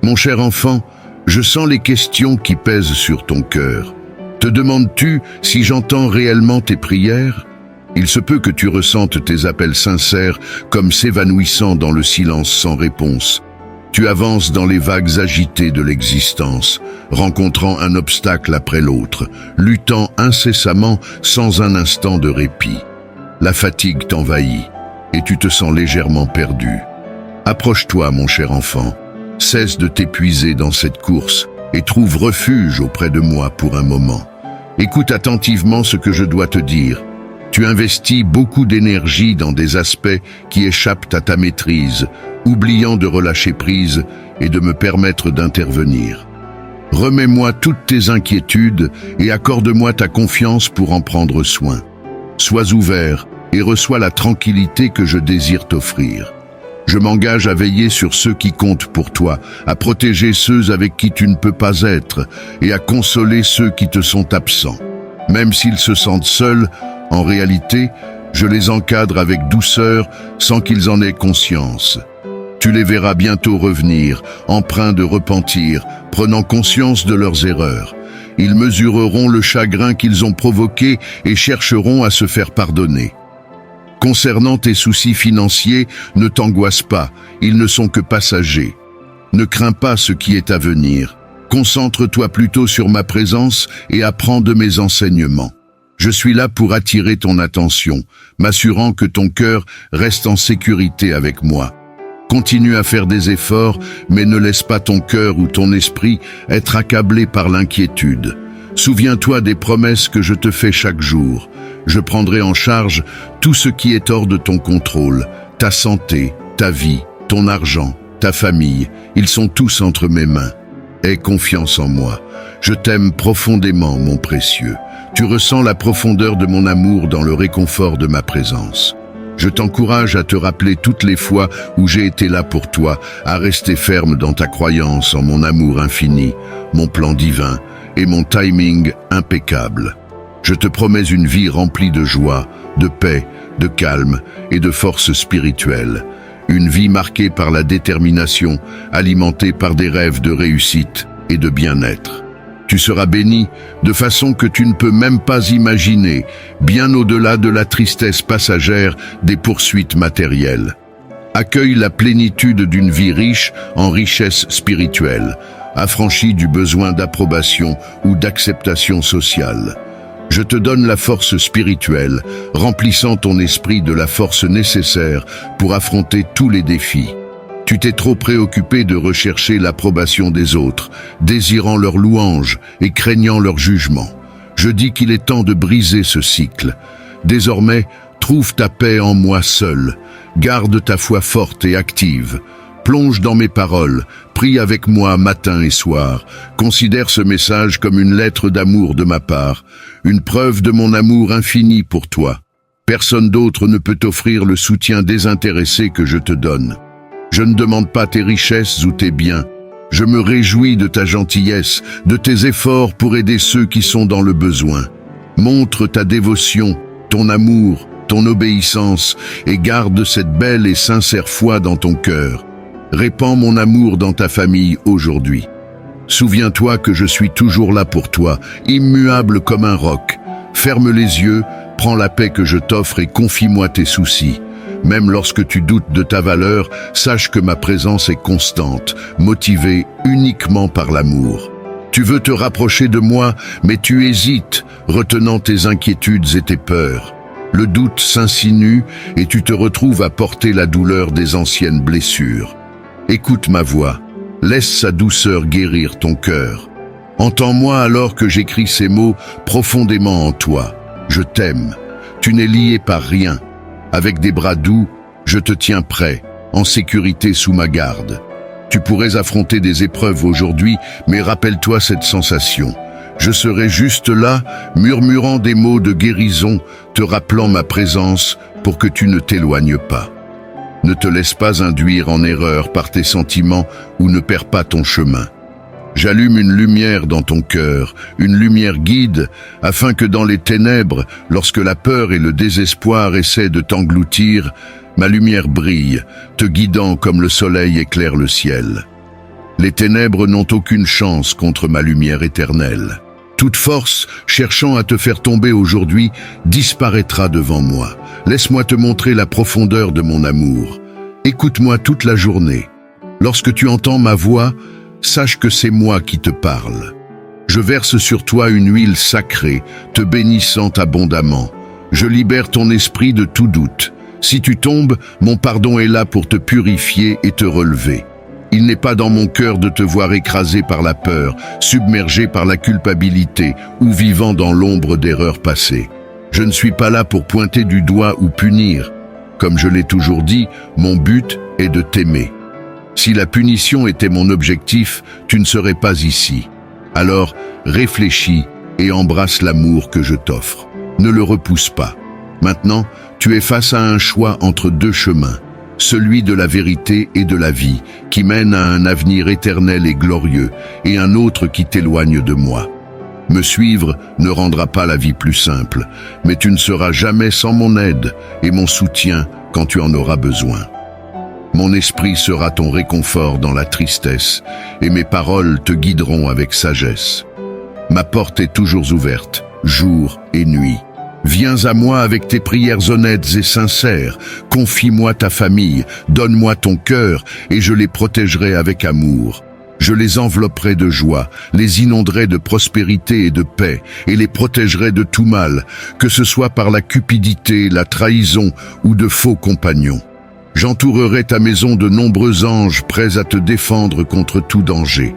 Mon cher enfant, je sens les questions qui pèsent sur ton cœur. Te demandes-tu si j'entends réellement tes prières? Il se peut que tu ressentes tes appels sincères comme s'évanouissant dans le silence sans réponse. Tu avances dans les vagues agitées de l'existence, rencontrant un obstacle après l'autre, luttant incessamment sans un instant de répit. La fatigue t'envahit et tu te sens légèrement perdu. Approche-toi, mon cher enfant. Cesse de t'épuiser dans cette course et trouve refuge auprès de moi pour un moment. Écoute attentivement ce que je dois te dire. Tu investis beaucoup d'énergie dans des aspects qui échappent à ta maîtrise, oubliant de relâcher prise et de me permettre d'intervenir. Remets-moi toutes tes inquiétudes et accorde-moi ta confiance pour en prendre soin. Sois ouvert et reçois la tranquillité que je désire t'offrir. Je m'engage à veiller sur ceux qui comptent pour toi, à protéger ceux avec qui tu ne peux pas être et à consoler ceux qui te sont absents. Même s'ils se sentent seuls, en réalité, je les encadre avec douceur sans qu'ils en aient conscience. Tu les verras bientôt revenir, empreints de repentir, prenant conscience de leurs erreurs. Ils mesureront le chagrin qu'ils ont provoqué et chercheront à se faire pardonner. Concernant tes soucis financiers, ne t'angoisse pas, ils ne sont que passagers. Ne crains pas ce qui est à venir. Concentre-toi plutôt sur ma présence et apprends de mes enseignements. Je suis là pour attirer ton attention, m'assurant que ton cœur reste en sécurité avec moi. Continue à faire des efforts, mais ne laisse pas ton cœur ou ton esprit être accablé par l'inquiétude. Souviens-toi des promesses que je te fais chaque jour. Je prendrai en charge tout ce qui est hors de ton contrôle, ta santé, ta vie, ton argent, ta famille, ils sont tous entre mes mains. Aie confiance en moi. Je t'aime profondément, mon précieux. Tu ressens la profondeur de mon amour dans le réconfort de ma présence. Je t'encourage à te rappeler toutes les fois où j'ai été là pour toi, à rester ferme dans ta croyance en mon amour infini, mon plan divin et mon timing impeccable. Je te promets une vie remplie de joie, de paix, de calme et de force spirituelle. Une vie marquée par la détermination, alimentée par des rêves de réussite et de bien-être. Tu seras béni de façon que tu ne peux même pas imaginer, bien au-delà de la tristesse passagère des poursuites matérielles. Accueille la plénitude d'une vie riche en richesse spirituelle, affranchie du besoin d'approbation ou d'acceptation sociale. Je te donne la force spirituelle, remplissant ton esprit de la force nécessaire pour affronter tous les défis. Tu t'es trop préoccupé de rechercher l'approbation des autres, désirant leur louange et craignant leur jugement. Je dis qu'il est temps de briser ce cycle. Désormais, trouve ta paix en moi seul. Garde ta foi forte et active. Plonge dans mes paroles, prie avec moi matin et soir. Considère ce message comme une lettre d'amour de ma part, une preuve de mon amour infini pour toi. Personne d'autre ne peut t'offrir le soutien désintéressé que je te donne. Je ne demande pas tes richesses ou tes biens. Je me réjouis de ta gentillesse, de tes efforts pour aider ceux qui sont dans le besoin. Montre ta dévotion, ton amour, ton obéissance et garde cette belle et sincère foi dans ton cœur. Répands mon amour dans ta famille aujourd'hui. Souviens-toi que je suis toujours là pour toi, immuable comme un roc. Ferme les yeux, prends la paix que je t'offre et confie-moi tes soucis. Même lorsque tu doutes de ta valeur, sache que ma présence est constante, motivée uniquement par l'amour. Tu veux te rapprocher de moi, mais tu hésites, retenant tes inquiétudes et tes peurs. Le doute s'insinue et tu te retrouves à porter la douleur des anciennes blessures. Écoute ma voix, laisse sa douceur guérir ton cœur. Entends-moi alors que j'écris ces mots profondément en toi. Je t'aime, tu n'es lié par rien. Avec des bras doux, je te tiens prêt, en sécurité sous ma garde. Tu pourrais affronter des épreuves aujourd'hui, mais rappelle-toi cette sensation. Je serai juste là, murmurant des mots de guérison, te rappelant ma présence pour que tu ne t'éloignes pas. Ne te laisse pas induire en erreur par tes sentiments ou ne perds pas ton chemin. J'allume une lumière dans ton cœur, une lumière guide, afin que dans les ténèbres, lorsque la peur et le désespoir essaient de t'engloutir, ma lumière brille, te guidant comme le soleil éclaire le ciel. Les ténèbres n'ont aucune chance contre ma lumière éternelle. Toute force cherchant à te faire tomber aujourd'hui disparaîtra devant moi. Laisse-moi te montrer la profondeur de mon amour. Écoute-moi toute la journée. Lorsque tu entends ma voix, sache que c'est moi qui te parle. Je verse sur toi une huile sacrée, te bénissant abondamment. Je libère ton esprit de tout doute. Si tu tombes, mon pardon est là pour te purifier et te relever. Il n'est pas dans mon cœur de te voir écrasé par la peur, submergé par la culpabilité ou vivant dans l'ombre d'erreurs passées. Je ne suis pas là pour pointer du doigt ou punir. Comme je l'ai toujours dit, mon but est de t'aimer. Si la punition était mon objectif, tu ne serais pas ici. Alors, réfléchis et embrasse l'amour que je t'offre. Ne le repousse pas. Maintenant, tu es face à un choix entre deux chemins. Celui de la vérité et de la vie, qui mène à un avenir éternel et glorieux, et un autre qui t'éloigne de moi. Me suivre ne rendra pas la vie plus simple, mais tu ne seras jamais sans mon aide et mon soutien quand tu en auras besoin. Mon esprit sera ton réconfort dans la tristesse, et mes paroles te guideront avec sagesse. Ma porte est toujours ouverte, jour et nuit. Viens à moi avec tes prières honnêtes et sincères, confie-moi ta famille, donne-moi ton cœur, et je les protégerai avec amour. Je les envelopperai de joie, les inonderai de prospérité et de paix, et les protégerai de tout mal, que ce soit par la cupidité, la trahison ou de faux compagnons. J'entourerai ta maison de nombreux anges prêts à te défendre contre tout danger.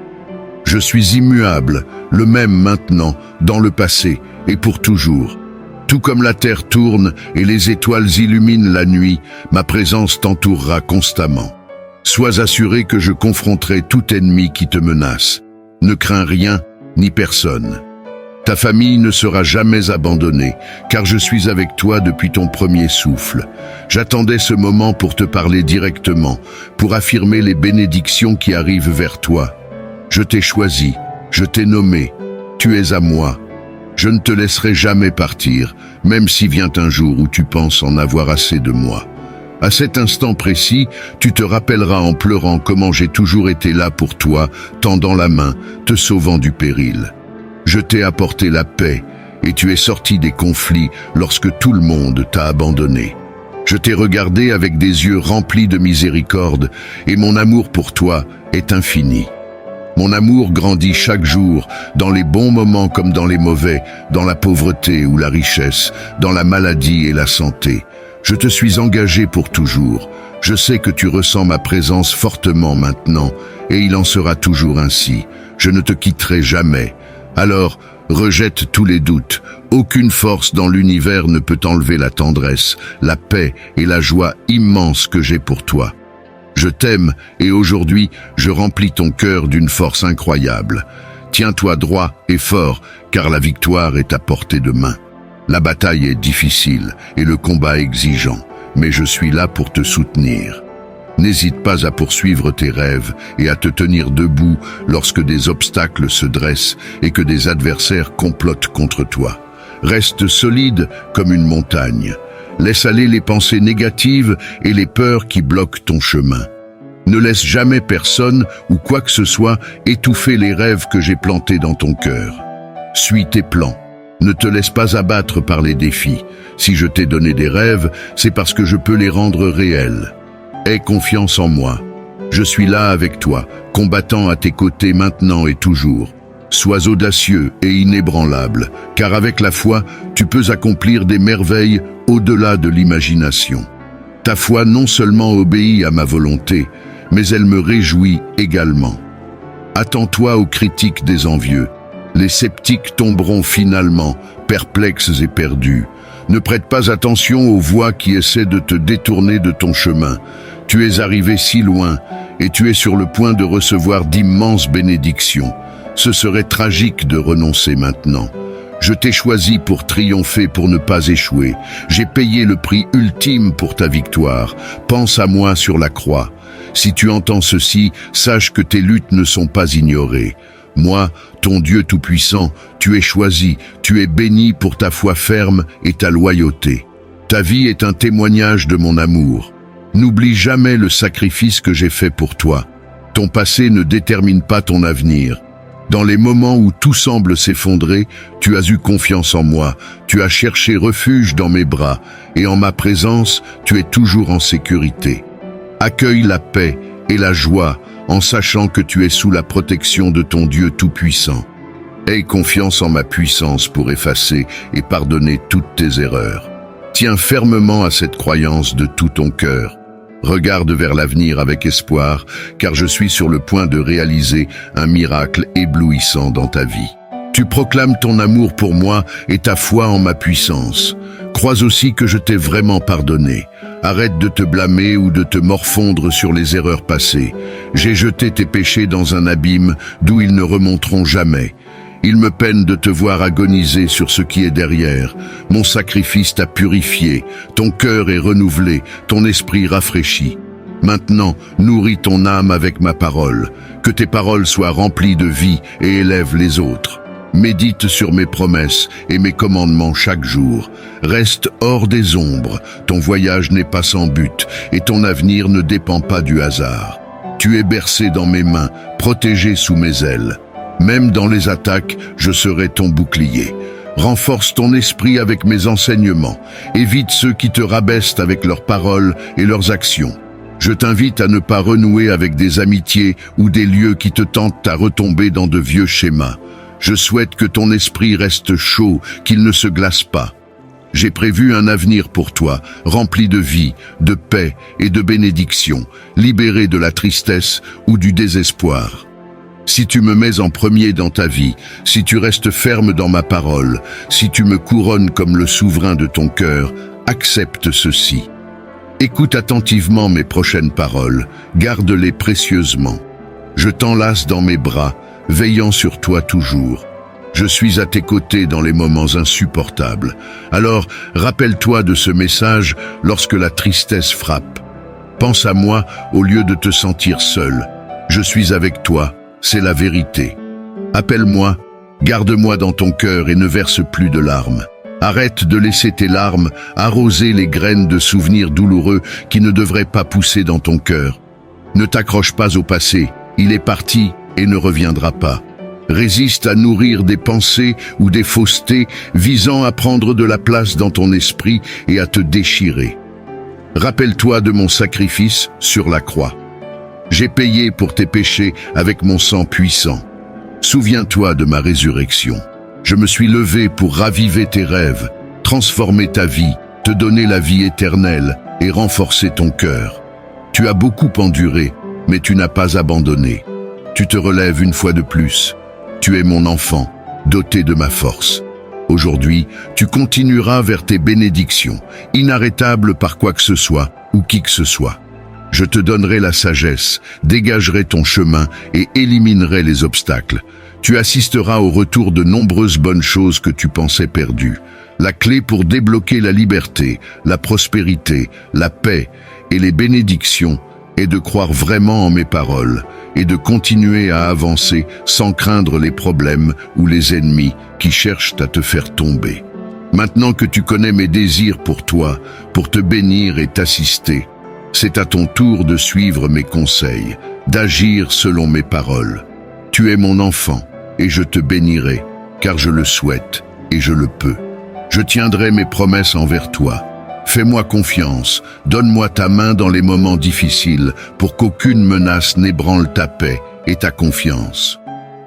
Je suis immuable, le même maintenant, dans le passé et pour toujours. Tout comme la terre tourne et les étoiles illuminent la nuit, ma présence t'entourera constamment. Sois assuré que je confronterai tout ennemi qui te menace. Ne crains rien ni personne. Ta famille ne sera jamais abandonnée, car je suis avec toi depuis ton premier souffle. J'attendais ce moment pour te parler directement, pour affirmer les bénédictions qui arrivent vers toi. Je t'ai choisi, je t'ai nommé, tu es à moi. Je ne te laisserai jamais partir, même si vient un jour où tu penses en avoir assez de moi. À cet instant précis, tu te rappelleras en pleurant comment j'ai toujours été là pour toi, tendant la main, te sauvant du péril. Je t'ai apporté la paix, et tu es sorti des conflits lorsque tout le monde t'a abandonné. Je t'ai regardé avec des yeux remplis de miséricorde, et mon amour pour toi est infini. Mon amour grandit chaque jour, dans les bons moments comme dans les mauvais, dans la pauvreté ou la richesse, dans la maladie et la santé. Je te suis engagé pour toujours. Je sais que tu ressens ma présence fortement maintenant, et il en sera toujours ainsi. Je ne te quitterai jamais. Alors, rejette tous les doutes. Aucune force dans l'univers ne peut enlever la tendresse, la paix et la joie immense que j'ai pour toi. Je t'aime et aujourd'hui, je remplis ton cœur d'une force incroyable. Tiens-toi droit et fort, car la victoire est à portée de main. La bataille est difficile et le combat exigeant, mais je suis là pour te soutenir. N'hésite pas à poursuivre tes rêves et à te tenir debout lorsque des obstacles se dressent et que des adversaires complotent contre toi. Reste solide comme une montagne. Laisse aller les pensées négatives et les peurs qui bloquent ton chemin. Ne laisse jamais personne ou quoi que ce soit étouffer les rêves que j'ai plantés dans ton cœur. Suis tes plans. Ne te laisse pas abattre par les défis. Si je t'ai donné des rêves, c'est parce que je peux les rendre réels. Aie confiance en moi. Je suis là avec toi, combattant à tes côtés maintenant et toujours. Sois audacieux et inébranlable, car avec la foi, tu peux accomplir des merveilles au-delà de l'imagination. Ta foi non seulement obéit à ma volonté, mais elle me réjouit également. Attends-toi aux critiques des envieux. Les sceptiques tomberont finalement, perplexes et perdus. Ne prête pas attention aux voix qui essaient de te détourner de ton chemin. Tu es arrivé si loin et tu es sur le point de recevoir d'immenses bénédictions. Ce serait tragique de renoncer maintenant. Je t'ai choisi pour triompher, pour ne pas échouer. J'ai payé le prix ultime pour ta victoire. Pense à moi sur la croix. Si tu entends ceci, sache que tes luttes ne sont pas ignorées. Moi, ton Dieu Tout-Puissant, tu es choisi, tu es béni pour ta foi ferme et ta loyauté. Ta vie est un témoignage de mon amour. N'oublie jamais le sacrifice que j'ai fait pour toi. Ton passé ne détermine pas ton avenir. Dans les moments où tout semble s'effondrer, tu as eu confiance en moi, tu as cherché refuge dans mes bras, et en ma présence, tu es toujours en sécurité. Accueille la paix et la joie en sachant que tu es sous la protection de ton Dieu Tout-Puissant. Aie confiance en ma puissance pour effacer et pardonner toutes tes erreurs. Tiens fermement à cette croyance de tout ton cœur. Regarde vers l'avenir avec espoir, car je suis sur le point de réaliser un miracle éblouissant dans ta vie. Tu proclames ton amour pour moi et ta foi en ma puissance. Crois aussi que je t'ai vraiment pardonné. Arrête de te blâmer ou de te morfondre sur les erreurs passées. J'ai jeté tes péchés dans un abîme d'où ils ne remonteront jamais. Il me peine de te voir agoniser sur ce qui est derrière. Mon sacrifice t'a purifié, ton cœur est renouvelé, ton esprit rafraîchi. Maintenant, nourris ton âme avec ma parole. Que tes paroles soient remplies de vie et élèvent les autres. Médite sur mes promesses et mes commandements chaque jour. Reste hors des ombres, ton voyage n'est pas sans but et ton avenir ne dépend pas du hasard. Tu es bercé dans mes mains, protégé sous mes ailes. Même dans les attaques, je serai ton bouclier. Renforce ton esprit avec mes enseignements. Évite ceux qui te rabaissent avec leurs paroles et leurs actions. Je t'invite à ne pas renouer avec des amitiés ou des lieux qui te tentent à retomber dans de vieux schémas. Je souhaite que ton esprit reste chaud, qu'il ne se glace pas. J'ai prévu un avenir pour toi, rempli de vie, de paix et de bénédiction, libéré de la tristesse ou du désespoir. Si tu me mets en premier dans ta vie, si tu restes ferme dans ma parole, si tu me couronnes comme le souverain de ton cœur, accepte ceci. Écoute attentivement mes prochaines paroles, garde-les précieusement. Je t'enlace dans mes bras, veillant sur toi toujours. Je suis à tes côtés dans les moments insupportables. Alors, rappelle-toi de ce message lorsque la tristesse frappe. Pense à moi au lieu de te sentir seul. Je suis avec toi. C'est la vérité. Appelle-moi, garde-moi dans ton cœur et ne verse plus de larmes. Arrête de laisser tes larmes arroser les graines de souvenirs douloureux qui ne devraient pas pousser dans ton cœur. Ne t'accroche pas au passé, il est parti et ne reviendra pas. Résiste à nourrir des pensées ou des faussetés visant à prendre de la place dans ton esprit et à te déchirer. Rappelle-toi de mon sacrifice sur la croix. J'ai payé pour tes péchés avec mon sang puissant. Souviens-toi de ma résurrection. Je me suis levé pour raviver tes rêves, transformer ta vie, te donner la vie éternelle et renforcer ton cœur. Tu as beaucoup enduré, mais tu n'as pas abandonné. Tu te relèves une fois de plus. Tu es mon enfant, doté de ma force. Aujourd'hui, tu continueras vers tes bénédictions, inarrêtables par quoi que ce soit ou qui que ce soit. Je te donnerai la sagesse, dégagerai ton chemin et éliminerai les obstacles. Tu assisteras au retour de nombreuses bonnes choses que tu pensais perdues. La clé pour débloquer la liberté, la prospérité, la paix et les bénédictions est de croire vraiment en mes paroles et de continuer à avancer sans craindre les problèmes ou les ennemis qui cherchent à te faire tomber. Maintenant que tu connais mes désirs pour toi, pour te bénir et t'assister, c'est à ton tour de suivre mes conseils, d'agir selon mes paroles. Tu es mon enfant, et je te bénirai, car je le souhaite, et je le peux. Je tiendrai mes promesses envers toi. Fais-moi confiance, donne-moi ta main dans les moments difficiles, pour qu'aucune menace n'ébranle ta paix et ta confiance.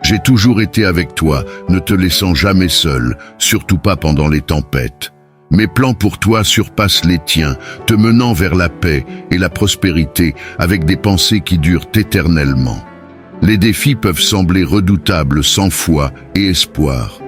J'ai toujours été avec toi, ne te laissant jamais seul, surtout pas pendant les tempêtes. Mes plans pour toi surpassent les tiens, te menant vers la paix et la prospérité avec des pensées qui durent éternellement. Les défis peuvent sembler redoutables sans foi et espoir.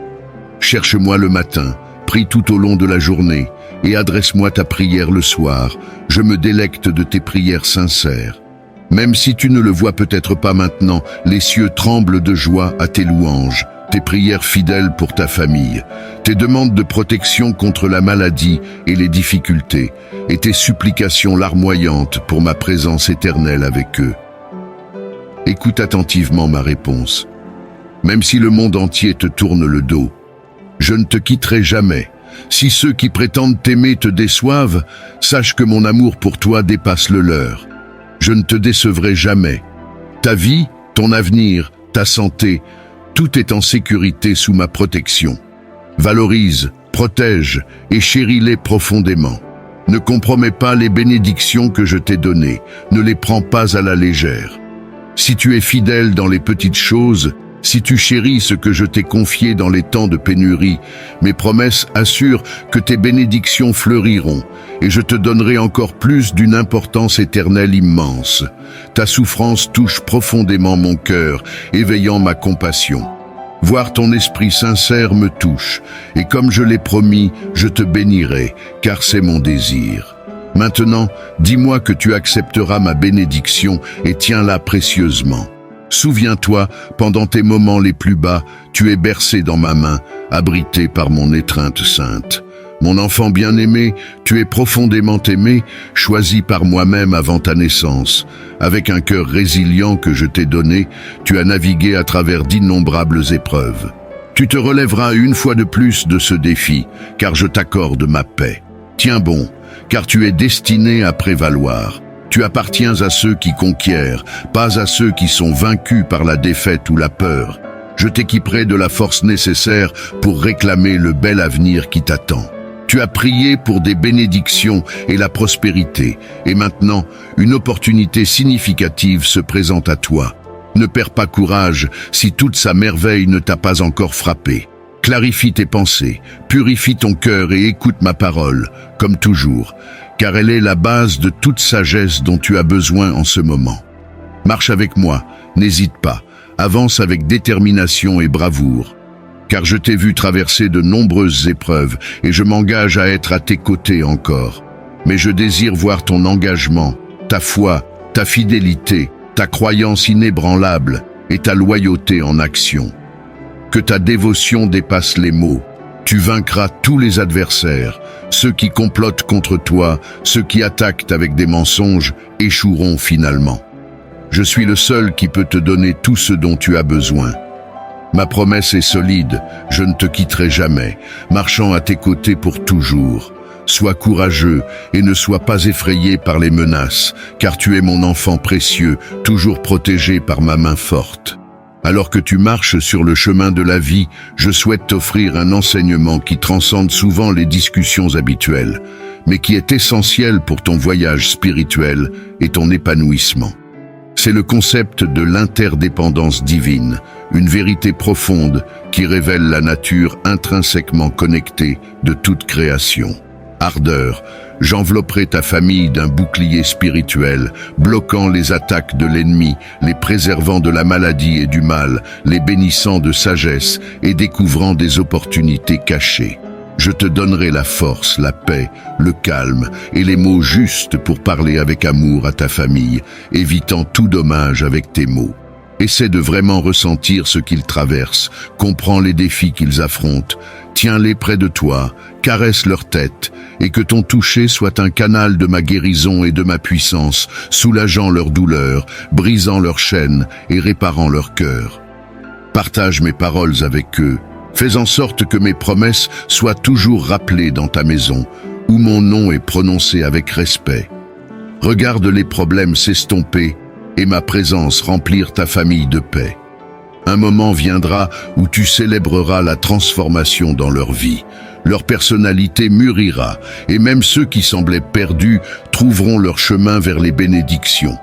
Cherche-moi le matin, prie tout au long de la journée et adresse-moi ta prière le soir. Je me délecte de tes prières sincères. Même si tu ne le vois peut-être pas maintenant, les cieux tremblent de joie à tes louanges. Tes prières fidèles pour ta famille, tes demandes de protection contre la maladie et les difficultés, et tes supplications larmoyantes pour ma présence éternelle avec eux. Écoute attentivement ma réponse. Même si le monde entier te tourne le dos, je ne te quitterai jamais. Si ceux qui prétendent t'aimer te déçoivent, sache que mon amour pour toi dépasse le leur. Je ne te décevrai jamais. Ta vie, ton avenir, ta santé, tout est en sécurité sous ma protection. Valorise, protège et chéris-les profondément. Ne compromets pas les bénédictions que je t'ai données, ne les prends pas à la légère. Si tu es fidèle dans les petites choses, si tu chéris ce que je t'ai confié dans les temps de pénurie, mes promesses assurent que tes bénédictions fleuriront, et je te donnerai encore plus d'une importance éternelle immense. Ta souffrance touche profondément mon cœur, éveillant ma compassion. Voir ton esprit sincère me touche, et comme je l'ai promis, je te bénirai, car c'est mon désir. Maintenant, dis-moi que tu accepteras ma bénédiction et tiens-la précieusement. Souviens-toi, pendant tes moments les plus bas, tu es bercé dans ma main, abrité par mon étreinte sainte. Mon enfant bien-aimé, tu es profondément aimé, choisi par moi-même avant ta naissance. Avec un cœur résilient que je t'ai donné, tu as navigué à travers d'innombrables épreuves. Tu te relèveras une fois de plus de ce défi, car je t'accorde ma paix. Tiens bon, car tu es destiné à prévaloir. Tu appartiens à ceux qui conquièrent, pas à ceux qui sont vaincus par la défaite ou la peur. Je t'équiperai de la force nécessaire pour réclamer le bel avenir qui t'attend. Tu as prié pour des bénédictions et la prospérité, et maintenant, une opportunité significative se présente à toi. Ne perds pas courage si toute sa merveille ne t'a pas encore frappé. Clarifie tes pensées, purifie ton cœur et écoute ma parole, comme toujours, car elle est la base de toute sagesse dont tu as besoin en ce moment. Marche avec moi, n'hésite pas, avance avec détermination et bravoure, car je t'ai vu traverser de nombreuses épreuves et je m'engage à être à tes côtés encore. Mais je désire voir ton engagement, ta foi, ta fidélité, ta croyance inébranlable et ta loyauté en action. Que ta dévotion dépasse les mots. Tu vaincras tous les adversaires. Ceux qui complotent contre toi, ceux qui attaquent avec des mensonges, échoueront finalement. Je suis le seul qui peut te donner tout ce dont tu as besoin. Ma promesse est solide, je ne te quitterai jamais, marchant à tes côtés pour toujours. Sois courageux et ne sois pas effrayé par les menaces, car tu es mon enfant précieux, toujours protégé par ma main forte. Alors que tu marches sur le chemin de la vie, je souhaite t'offrir un enseignement qui transcende souvent les discussions habituelles, mais qui est essentiel pour ton voyage spirituel et ton épanouissement. C'est le concept de l'interdépendance divine, une vérité profonde qui révèle la nature intrinsèquement connectée de toute création. Ardeur, j'envelopperai ta famille d'un bouclier spirituel, bloquant les attaques de l'ennemi, les préservant de la maladie et du mal, les bénissant de sagesse et découvrant des opportunités cachées. Je te donnerai la force, la paix, le calme et les mots justes pour parler avec amour à ta famille, évitant tout dommage avec tes mots. Essaie de vraiment ressentir ce qu'ils traversent, comprends les défis qu'ils affrontent, tiens-les près de toi, caresse leur tête, et que ton toucher soit un canal de ma guérison et de ma puissance, soulageant leur douleur, brisant leurs chaînes et réparant leur cœur. Partage mes paroles avec eux, fais en sorte que mes promesses soient toujours rappelées dans ta maison, où mon nom est prononcé avec respect. Regarde les problèmes s'estomper, et ma présence remplir ta famille de paix. Un moment viendra où tu célébreras la transformation dans leur vie. Leur personnalité mûrira, et même ceux qui semblaient perdus trouveront leur chemin vers les bénédictions.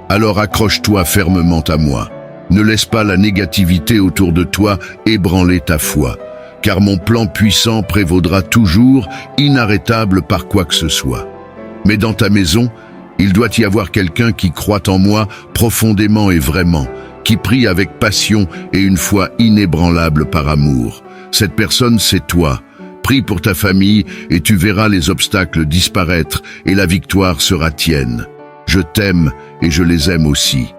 Alors accroche-toi fermement à moi. Ne laisse pas la négativité autour de toi ébranler ta foi, car mon plan puissant prévaudra toujours, inarrêtable par quoi que ce soit. Mais dans ta maison, il doit y avoir quelqu'un qui croit en moi profondément et vraiment, qui prie avec passion et une foi inébranlable par amour. Cette personne, c'est toi. Prie pour ta famille et tu verras les obstacles disparaître et la victoire sera tienne. Je t'aime et je les aime aussi.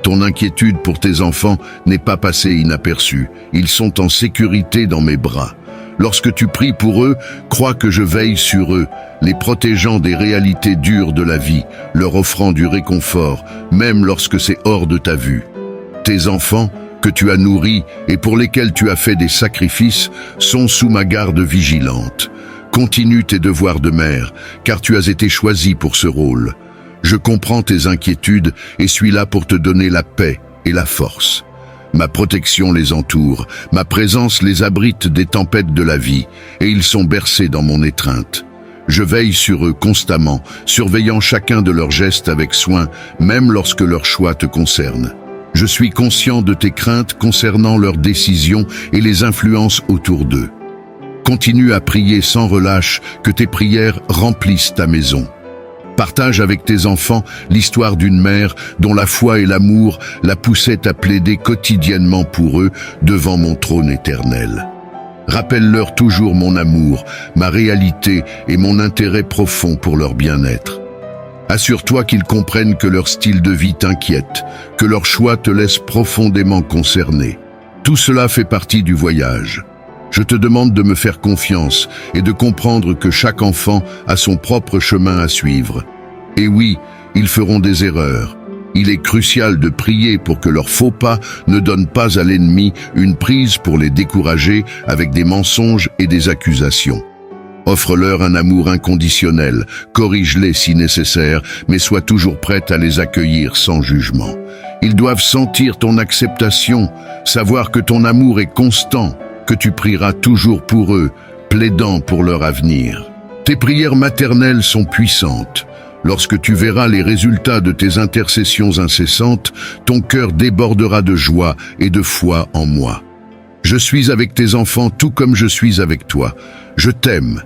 Ton inquiétude pour tes enfants n'est pas passée inaperçue. Ils sont en sécurité dans mes bras. Lorsque tu pries pour eux, crois que je veille sur eux, les protégeant des réalités dures de la vie, leur offrant du réconfort, même lorsque c'est hors de ta vue. Tes enfants, que tu as nourris et pour lesquels tu as fait des sacrifices, sont sous ma garde vigilante. Continue tes devoirs de mère, car tu as été choisi pour ce rôle. Je comprends tes inquiétudes et suis là pour te donner la paix et la force. Ma protection les entoure, ma présence les abrite des tempêtes de la vie, et ils sont bercés dans mon étreinte. Je veille sur eux constamment, surveillant chacun de leurs gestes avec soin, même lorsque leurs choix te concernent. Je suis conscient de tes craintes concernant leurs décisions et les influences autour d'eux. Continue à prier sans relâche, que tes prières remplissent ta maison. Partage avec tes enfants l'histoire d'une mère dont la foi et l'amour la poussaient à plaider quotidiennement pour eux devant mon trône éternel. Rappelle-leur toujours mon amour, ma réalité et mon intérêt profond pour leur bien-être. Assure-toi qu'ils comprennent que leur style de vie t'inquiète, que leur choix te laisse profondément concerné. Tout cela fait partie du voyage. Je te demande de me faire confiance et de comprendre que chaque enfant a son propre chemin à suivre. Et oui, ils feront des erreurs. Il est crucial de prier pour que leurs faux pas ne donnent pas à l'ennemi une prise pour les décourager avec des mensonges et des accusations. Offre-leur un amour inconditionnel, corrige-les si nécessaire, mais sois toujours prête à les accueillir sans jugement. Ils doivent sentir ton acceptation, savoir que ton amour est constant, que tu prieras toujours pour eux, plaidant pour leur avenir. Tes prières maternelles sont puissantes. Lorsque tu verras les résultats de tes intercessions incessantes, ton cœur débordera de joie et de foi en moi. Je suis avec tes enfants tout comme je suis avec toi. Je t'aime.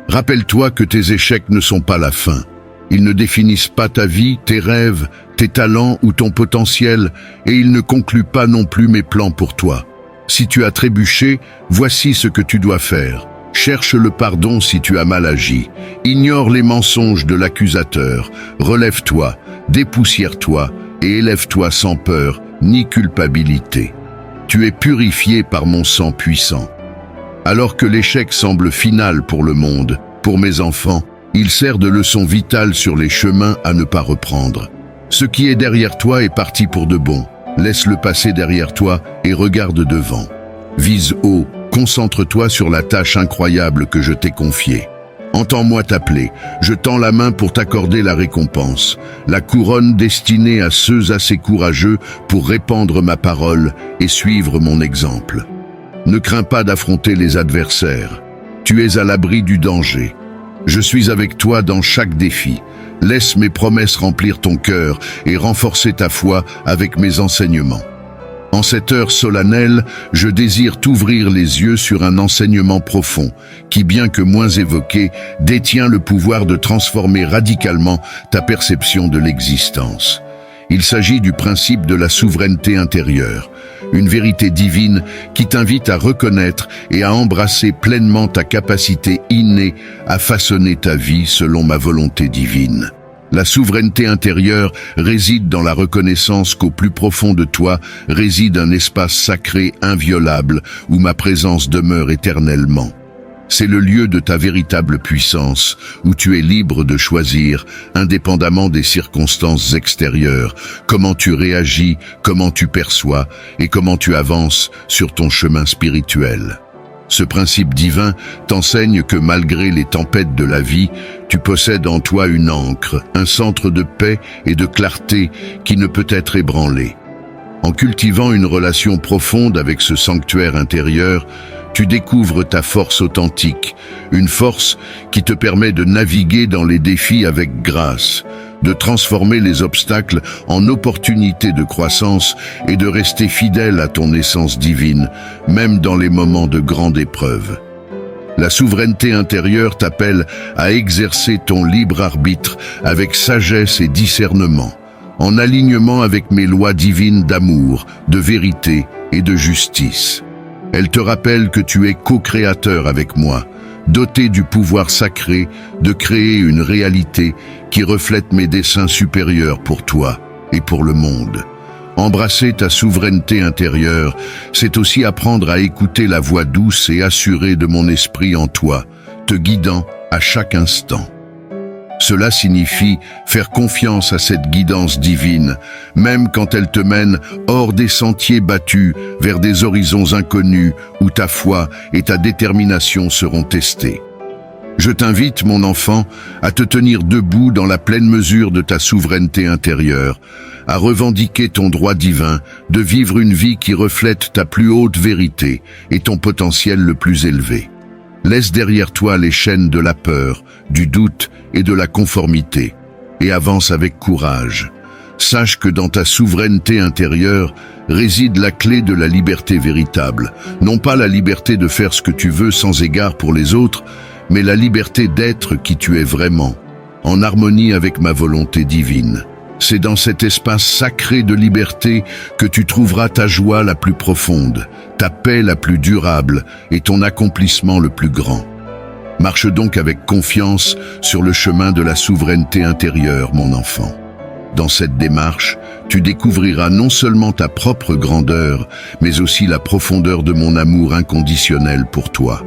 Rappelle-toi que tes échecs ne sont pas la fin. Ils ne définissent pas ta vie, tes rêves, tes talents ou ton potentiel, et ils ne concluent pas non plus mes plans pour toi. Si tu as trébuché, voici ce que tu dois faire. Cherche le pardon si tu as mal agi. Ignore les mensonges de l'accusateur. Relève-toi, dépoussière-toi et élève-toi sans peur ni culpabilité. Tu es purifié par mon sang puissant. Alors que l'échec semble final pour le monde, pour mes enfants, il sert de leçon vitale sur les chemins à ne pas reprendre. Ce qui est derrière toi est parti pour de bon. Laisse-le passer derrière toi et regarde devant. Vise haut, concentre-toi sur la tâche incroyable que je t'ai confiée. Entends-moi t'appeler, je tends la main pour t'accorder la récompense, la couronne destinée à ceux assez courageux pour répandre ma parole et suivre mon exemple. Ne crains pas d'affronter les adversaires. Tu es à l'abri du danger. Je suis avec toi dans chaque défi. Laisse mes promesses remplir ton cœur et renforcer ta foi avec mes enseignements. En cette heure solennelle, je désire t'ouvrir les yeux sur un enseignement profond qui, bien que moins évoqué, détient le pouvoir de transformer radicalement ta perception de l'existence. Il s'agit du principe de la souveraineté intérieure, une vérité divine qui t'invite à reconnaître et à embrasser pleinement ta capacité innée à façonner ta vie selon ma volonté divine. La souveraineté intérieure réside dans la reconnaissance qu'au plus profond de toi réside un espace sacré inviolable où ma présence demeure éternellement. C'est le lieu de ta véritable puissance, où tu es libre de choisir, indépendamment des circonstances extérieures, comment tu réagis, comment tu perçois et comment tu avances sur ton chemin spirituel. Ce principe divin t'enseigne que malgré les tempêtes de la vie, tu possèdes en toi une ancre, un centre de paix et de clarté qui ne peut être ébranlé. En cultivant une relation profonde avec ce sanctuaire intérieur, tu découvres ta force authentique, une force qui te permet de naviguer dans les défis avec grâce, de transformer les obstacles en opportunités de croissance et de rester fidèle à ton essence divine, même dans les moments de grande épreuve. La souveraineté intérieure t'appelle à exercer ton libre arbitre avec sagesse et discernement, en alignement avec mes lois divines d'amour, de vérité et de justice. Elle te rappelle que tu es co-créateur avec moi, doté du pouvoir sacré de créer une réalité qui reflète mes desseins supérieurs pour toi et pour le monde. Embrasser ta souveraineté intérieure, c'est aussi apprendre à écouter la voix douce et assurée de mon esprit en toi, te guidant à chaque instant. Cela signifie faire confiance à cette guidance divine, même quand elle te mène hors des sentiers battus vers des horizons inconnus où ta foi et ta détermination seront testées. Je t'invite, mon enfant, à te tenir debout dans la pleine mesure de ta souveraineté intérieure, à revendiquer ton droit divin de vivre une vie qui reflète ta plus haute vérité et ton potentiel le plus élevé. Laisse derrière toi les chaînes de la peur, du doute et de la conformité, et avance avec courage. Sache que dans ta souveraineté intérieure réside la clé de la liberté véritable, non pas la liberté de faire ce que tu veux sans égard pour les autres, mais la liberté d'être qui tu es vraiment, en harmonie avec ma volonté divine. C'est dans cet espace sacré de liberté que tu trouveras ta joie la plus profonde, ta paix la plus durable et ton accomplissement le plus grand. Marche donc avec confiance sur le chemin de la souveraineté intérieure, mon enfant. Dans cette démarche, tu découvriras non seulement ta propre grandeur, mais aussi la profondeur de mon amour inconditionnel pour toi.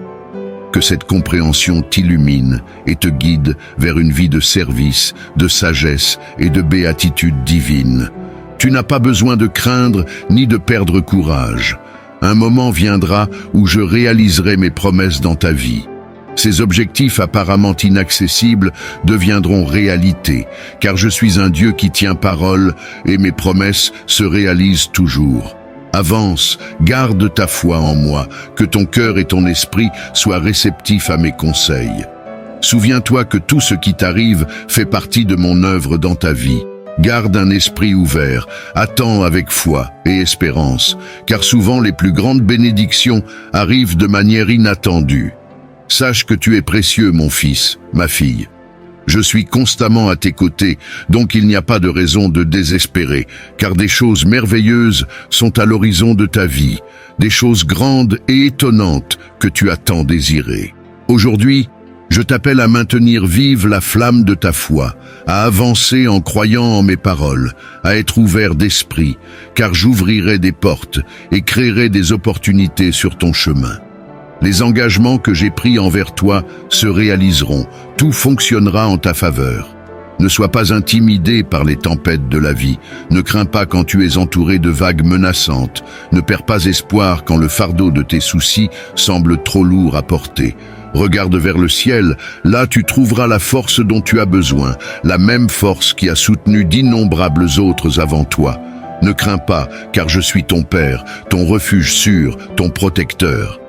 Que cette compréhension t'illumine et te guide vers une vie de service, de sagesse et de béatitude divine. Tu n'as pas besoin de craindre ni de perdre courage. Un moment viendra où je réaliserai mes promesses dans ta vie. Ces objectifs apparemment inaccessibles deviendront réalité, car je suis un Dieu qui tient parole et mes promesses se réalisent toujours. Avance, garde ta foi en moi, que ton cœur et ton esprit soient réceptifs à mes conseils. Souviens-toi que tout ce qui t'arrive fait partie de mon œuvre dans ta vie. Garde un esprit ouvert, attends avec foi et espérance, car souvent les plus grandes bénédictions arrivent de manière inattendue. Sache que tu es précieux, mon fils, ma fille. Je suis constamment à tes côtés, donc il n'y a pas de raison de désespérer, car des choses merveilleuses sont à l'horizon de ta vie, des choses grandes et étonnantes que tu as tant désirées. Aujourd'hui, je t'appelle à maintenir vive la flamme de ta foi, à avancer en croyant en mes paroles, à être ouvert d'esprit, car j'ouvrirai des portes et créerai des opportunités sur ton chemin. Les engagements que j'ai pris envers toi se réaliseront, tout fonctionnera en ta faveur. Ne sois pas intimidé par les tempêtes de la vie, ne crains pas quand tu es entouré de vagues menaçantes, ne perds pas espoir quand le fardeau de tes soucis semble trop lourd à porter. Regarde vers le ciel, là tu trouveras la force dont tu as besoin, la même force qui a soutenu d'innombrables autres avant toi. Ne crains pas, car je suis ton Père, ton refuge sûr, ton protecteur.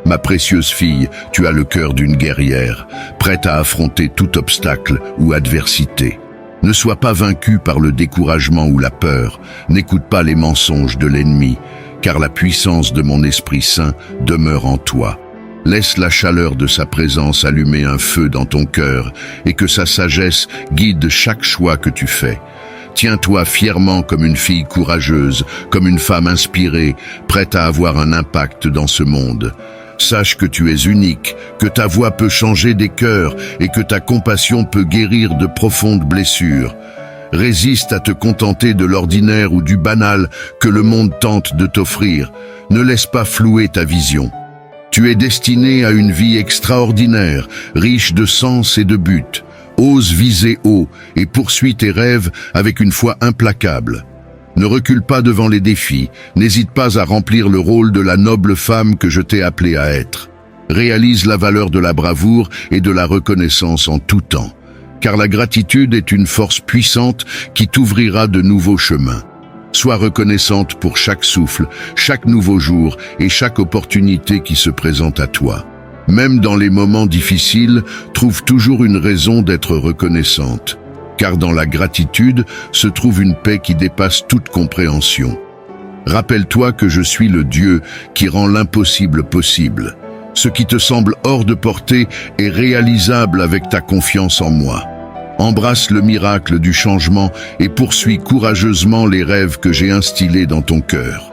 Ma précieuse fille, tu as le cœur d'une guerrière, prête à affronter tout obstacle ou adversité. Ne sois pas vaincu par le découragement ou la peur, n'écoute pas les mensonges de l'ennemi, car la puissance de mon Esprit Saint demeure en toi. Laisse la chaleur de sa présence allumer un feu dans ton cœur et que sa sagesse guide chaque choix que tu fais. Tiens-toi fièrement comme une fille courageuse, comme une femme inspirée, prête à avoir un impact dans ce monde. Sache que tu es unique, que ta voix peut changer des cœurs et que ta compassion peut guérir de profondes blessures. Résiste à te contenter de l'ordinaire ou du banal que le monde tente de t'offrir. Ne laisse pas flouer ta vision. Tu es destiné à une vie extraordinaire, riche de sens et de but. Ose viser haut et poursuis tes rêves avec une foi implacable. Ne recule pas devant les défis, n'hésite pas à remplir le rôle de la noble femme que je t'ai appelée à être. Réalise la valeur de la bravoure et de la reconnaissance en tout temps, car la gratitude est une force puissante qui t'ouvrira de nouveaux chemins. Sois reconnaissante pour chaque souffle, chaque nouveau jour et chaque opportunité qui se présente à toi. Même dans les moments difficiles, trouve toujours une raison d'être reconnaissante. Car dans la gratitude se trouve une paix qui dépasse toute compréhension. Rappelle-toi que je suis le Dieu qui rend l'impossible possible. Ce qui te semble hors de portée est réalisable avec ta confiance en moi. Embrasse le miracle du changement et poursuis courageusement les rêves que j'ai instillés dans ton cœur.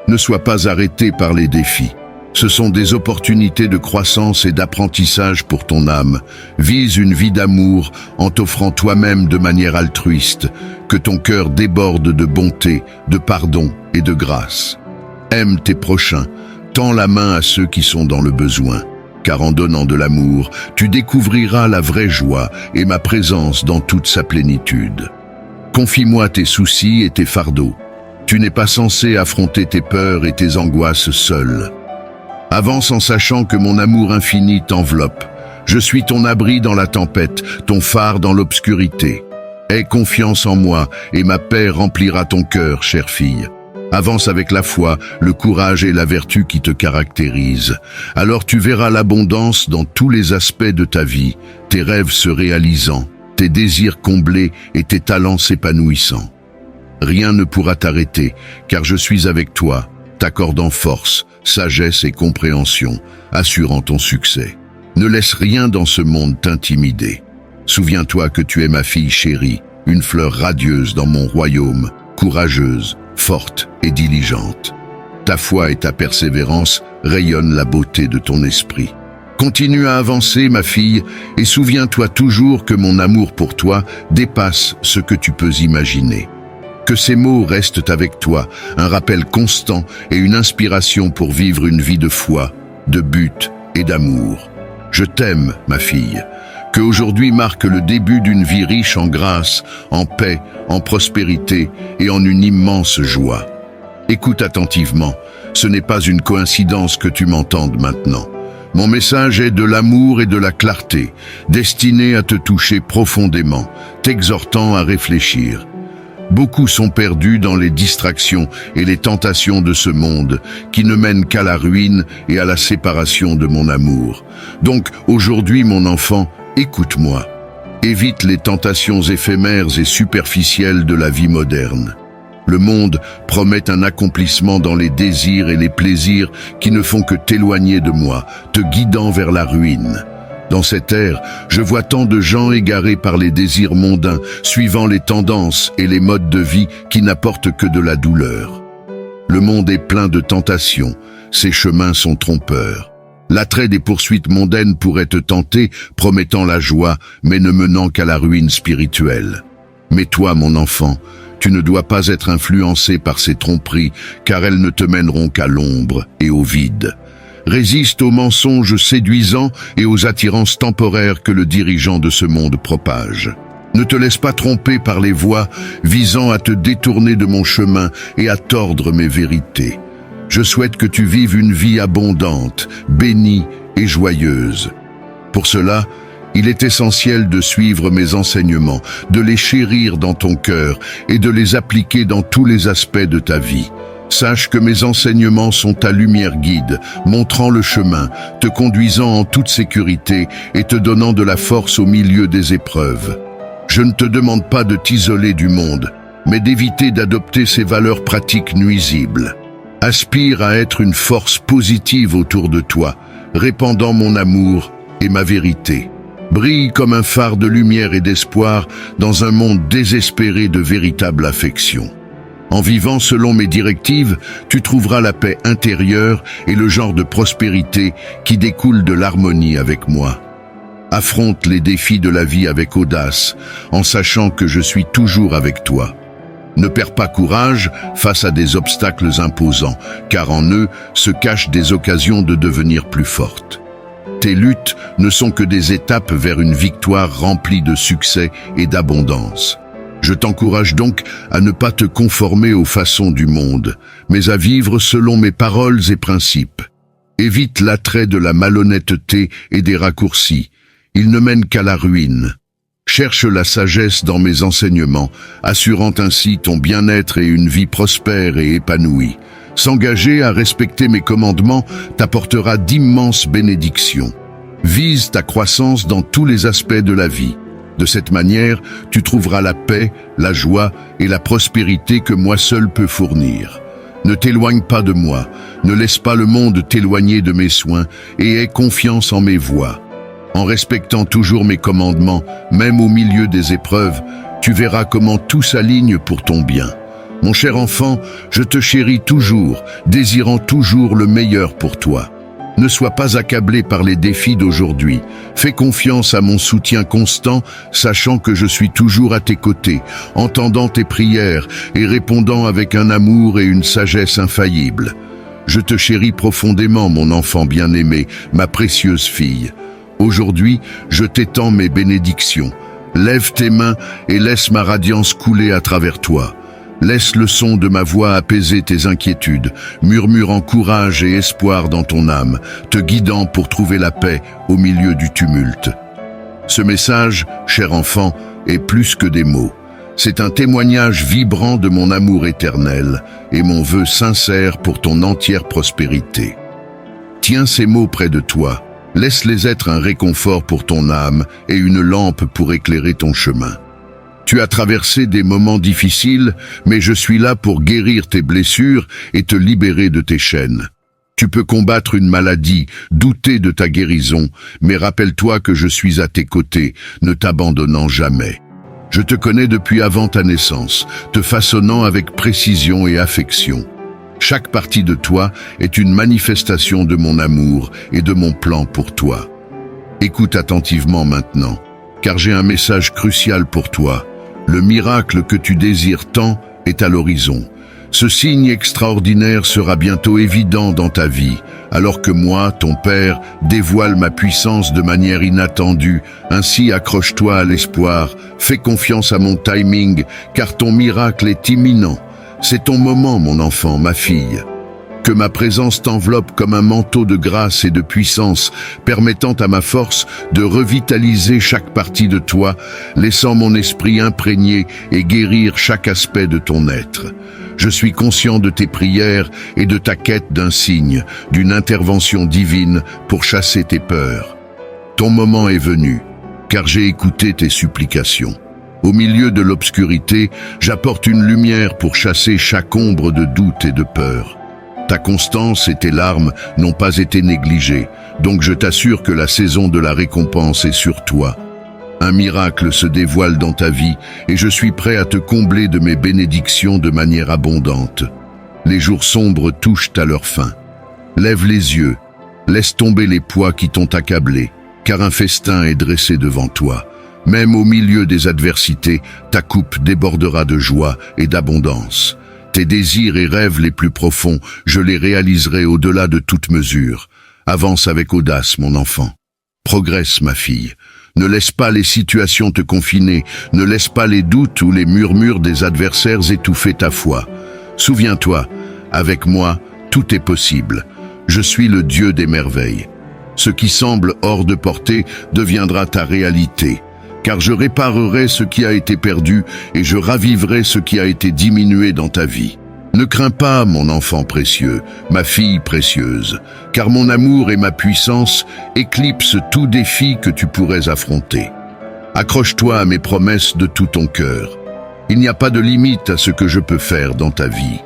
Ne sois pas arrêté par les défis. Ce sont des opportunités de croissance et d'apprentissage pour ton âme. Vise une vie d'amour en t'offrant toi-même de manière altruiste, que ton cœur déborde de bonté, de pardon et de grâce. Aime tes prochains, tends la main à ceux qui sont dans le besoin, car en donnant de l'amour, tu découvriras la vraie joie et ma présence dans toute sa plénitude. Confie-moi tes soucis et tes fardeaux. Tu n'es pas censé affronter tes peurs et tes angoisses seul. Avance en sachant que mon amour infini t'enveloppe. Je suis ton abri dans la tempête, ton phare dans l'obscurité. Aie confiance en moi et ma paix remplira ton cœur, chère fille. Avance avec la foi, le courage et la vertu qui te caractérisent. Alors tu verras l'abondance dans tous les aspects de ta vie, tes rêves se réalisant, tes désirs comblés et tes talents s'épanouissant. Rien ne pourra t'arrêter, car je suis avec toi, t'accordant force, sagesse et compréhension, assurant ton succès. Ne laisse rien dans ce monde t'intimider. Souviens-toi que tu es ma fille chérie, une fleur radieuse dans mon royaume, courageuse, forte et diligente. Ta foi et ta persévérance rayonnent la beauté de ton esprit. Continue à avancer, ma fille, et souviens-toi toujours que mon amour pour toi dépasse ce que tu peux imaginer. Que ces mots restent avec toi, un rappel constant et une inspiration pour vivre une vie de foi, de but et d'amour. Je t'aime, ma fille. Que aujourd'hui marque le début d'une vie riche en grâce, en paix, en prospérité et en une immense joie. Écoute attentivement, ce n'est pas une coïncidence que tu m'entendes maintenant. Mon message est de l'amour et de la clarté, destiné à te toucher profondément, t'exhortant à réfléchir. Beaucoup sont perdus dans les distractions et les tentations de ce monde, qui ne mènent qu'à la ruine et à la séparation de mon amour. Donc, aujourd'hui, mon enfant, écoute-moi. Évite les tentations éphémères et superficielles de la vie moderne. Le monde promet un accomplissement dans les désirs et les plaisirs qui ne font que t'éloigner de moi, te guidant vers la ruine. Dans cette ère, je vois tant de gens égarés par les désirs mondains, suivant les tendances et les modes de vie qui n'apportent que de la douleur. Le monde est plein de tentations, ses chemins sont trompeurs. L'attrait des poursuites mondaines pourrait te tenter, promettant la joie, mais ne menant qu'à la ruine spirituelle. Mais toi, mon enfant, tu ne dois pas être influencé par ces tromperies, car elles ne te mèneront qu'à l'ombre et au vide. Résiste aux mensonges séduisants et aux attirances temporaires que le dirigeant de ce monde propage. Ne te laisse pas tromper par les voies visant à te détourner de mon chemin et à tordre mes vérités. Je souhaite que tu vives une vie abondante, bénie et joyeuse. Pour cela, il est essentiel de suivre mes enseignements, de les chérir dans ton cœur et de les appliquer dans tous les aspects de ta vie. Sache que mes enseignements sont ta lumière guide, montrant le chemin, te conduisant en toute sécurité et te donnant de la force au milieu des épreuves. Je ne te demande pas de t'isoler du monde, mais d'éviter d'adopter ces valeurs pratiques nuisibles. Aspire à être une force positive autour de toi, répandant mon amour et ma vérité. Brille comme un phare de lumière et d'espoir dans un monde désespéré de véritable affection. En vivant selon mes directives, tu trouveras la paix intérieure et le genre de prospérité qui découle de l'harmonie avec moi. Affronte les défis de la vie avec audace, en sachant que je suis toujours avec toi. Ne perds pas courage face à des obstacles imposants, car en eux se cachent des occasions de devenir plus forte. Tes luttes ne sont que des étapes vers une victoire remplie de succès et d'abondance. Je t'encourage donc à ne pas te conformer aux façons du monde, mais à vivre selon mes paroles et principes. Évite l'attrait de la malhonnêteté et des raccourcis. Ils ne mènent qu'à la ruine. Cherche la sagesse dans mes enseignements, assurant ainsi ton bien-être et une vie prospère et épanouie. S'engager à respecter mes commandements t'apportera d'immenses bénédictions. Vise ta croissance dans tous les aspects de la vie. De cette manière, tu trouveras la paix, la joie et la prospérité que moi seul peux fournir. Ne t'éloigne pas de moi, ne laisse pas le monde t'éloigner de mes soins et aie confiance en mes voies. En respectant toujours mes commandements, même au milieu des épreuves, tu verras comment tout s'aligne pour ton bien. Mon cher enfant, je te chéris toujours, désirant toujours le meilleur pour toi. Ne sois pas accablé par les défis d'aujourd'hui. Fais confiance à mon soutien constant, sachant que je suis toujours à tes côtés, entendant tes prières et répondant avec un amour et une sagesse infaillibles. Je te chéris profondément, mon enfant bien-aimé, ma précieuse fille. Aujourd'hui, je t'étends mes bénédictions. Lève tes mains et laisse ma radiance couler à travers toi. Laisse le son de ma voix apaiser tes inquiétudes, murmurant courage et espoir dans ton âme, te guidant pour trouver la paix au milieu du tumulte. Ce message, cher enfant, est plus que des mots. C'est un témoignage vibrant de mon amour éternel et mon vœu sincère pour ton entière prospérité. Tiens ces mots près de toi, laisse-les être un réconfort pour ton âme et une lampe pour éclairer ton chemin. Tu as traversé des moments difficiles, mais je suis là pour guérir tes blessures et te libérer de tes chaînes. Tu peux combattre une maladie, douter de ta guérison, mais rappelle-toi que je suis à tes côtés, ne t'abandonnant jamais. Je te connais depuis avant ta naissance, te façonnant avec précision et affection. Chaque partie de toi est une manifestation de mon amour et de mon plan pour toi. Écoute attentivement maintenant, car j'ai un message crucial pour toi. Le miracle que tu désires tant est à l'horizon. Ce signe extraordinaire sera bientôt évident dans ta vie, alors que moi, ton Père, dévoile ma puissance de manière inattendue. Ainsi accroche-toi à l'espoir, fais confiance à mon timing, car ton miracle est imminent. C'est ton moment, mon enfant, ma fille. Que ma présence t'enveloppe comme un manteau de grâce et de puissance, permettant à ma force de revitaliser chaque partie de toi, laissant mon esprit imprégner et guérir chaque aspect de ton être. Je suis conscient de tes prières et de ta quête d'un signe, d'une intervention divine pour chasser tes peurs. Ton moment est venu, car j'ai écouté tes supplications. Au milieu de l'obscurité, j'apporte une lumière pour chasser chaque ombre de doute et de peur. Ta constance et tes larmes n'ont pas été négligées, donc je t'assure que la saison de la récompense est sur toi. Un miracle se dévoile dans ta vie et je suis prêt à te combler de mes bénédictions de manière abondante. Les jours sombres touchent à leur fin. Lève les yeux, laisse tomber les poids qui t'ont accablé, car un festin est dressé devant toi. Même au milieu des adversités, ta coupe débordera de joie et d'abondance. Tes désirs et rêves les plus profonds, je les réaliserai au-delà de toute mesure. Avance avec audace, mon enfant. Progresse, ma fille. Ne laisse pas les situations te confiner, ne laisse pas les doutes ou les murmures des adversaires étouffer ta foi. Souviens-toi, avec moi, tout est possible. Je suis le Dieu des merveilles. Ce qui semble hors de portée deviendra ta réalité. Car je réparerai ce qui a été perdu et je raviverai ce qui a été diminué dans ta vie. Ne crains pas, mon enfant précieux, ma fille précieuse, car mon amour et ma puissance éclipsent tout défi que tu pourrais affronter. Accroche-toi à mes promesses de tout ton cœur. Il n'y a pas de limite à ce que je peux faire dans ta vie.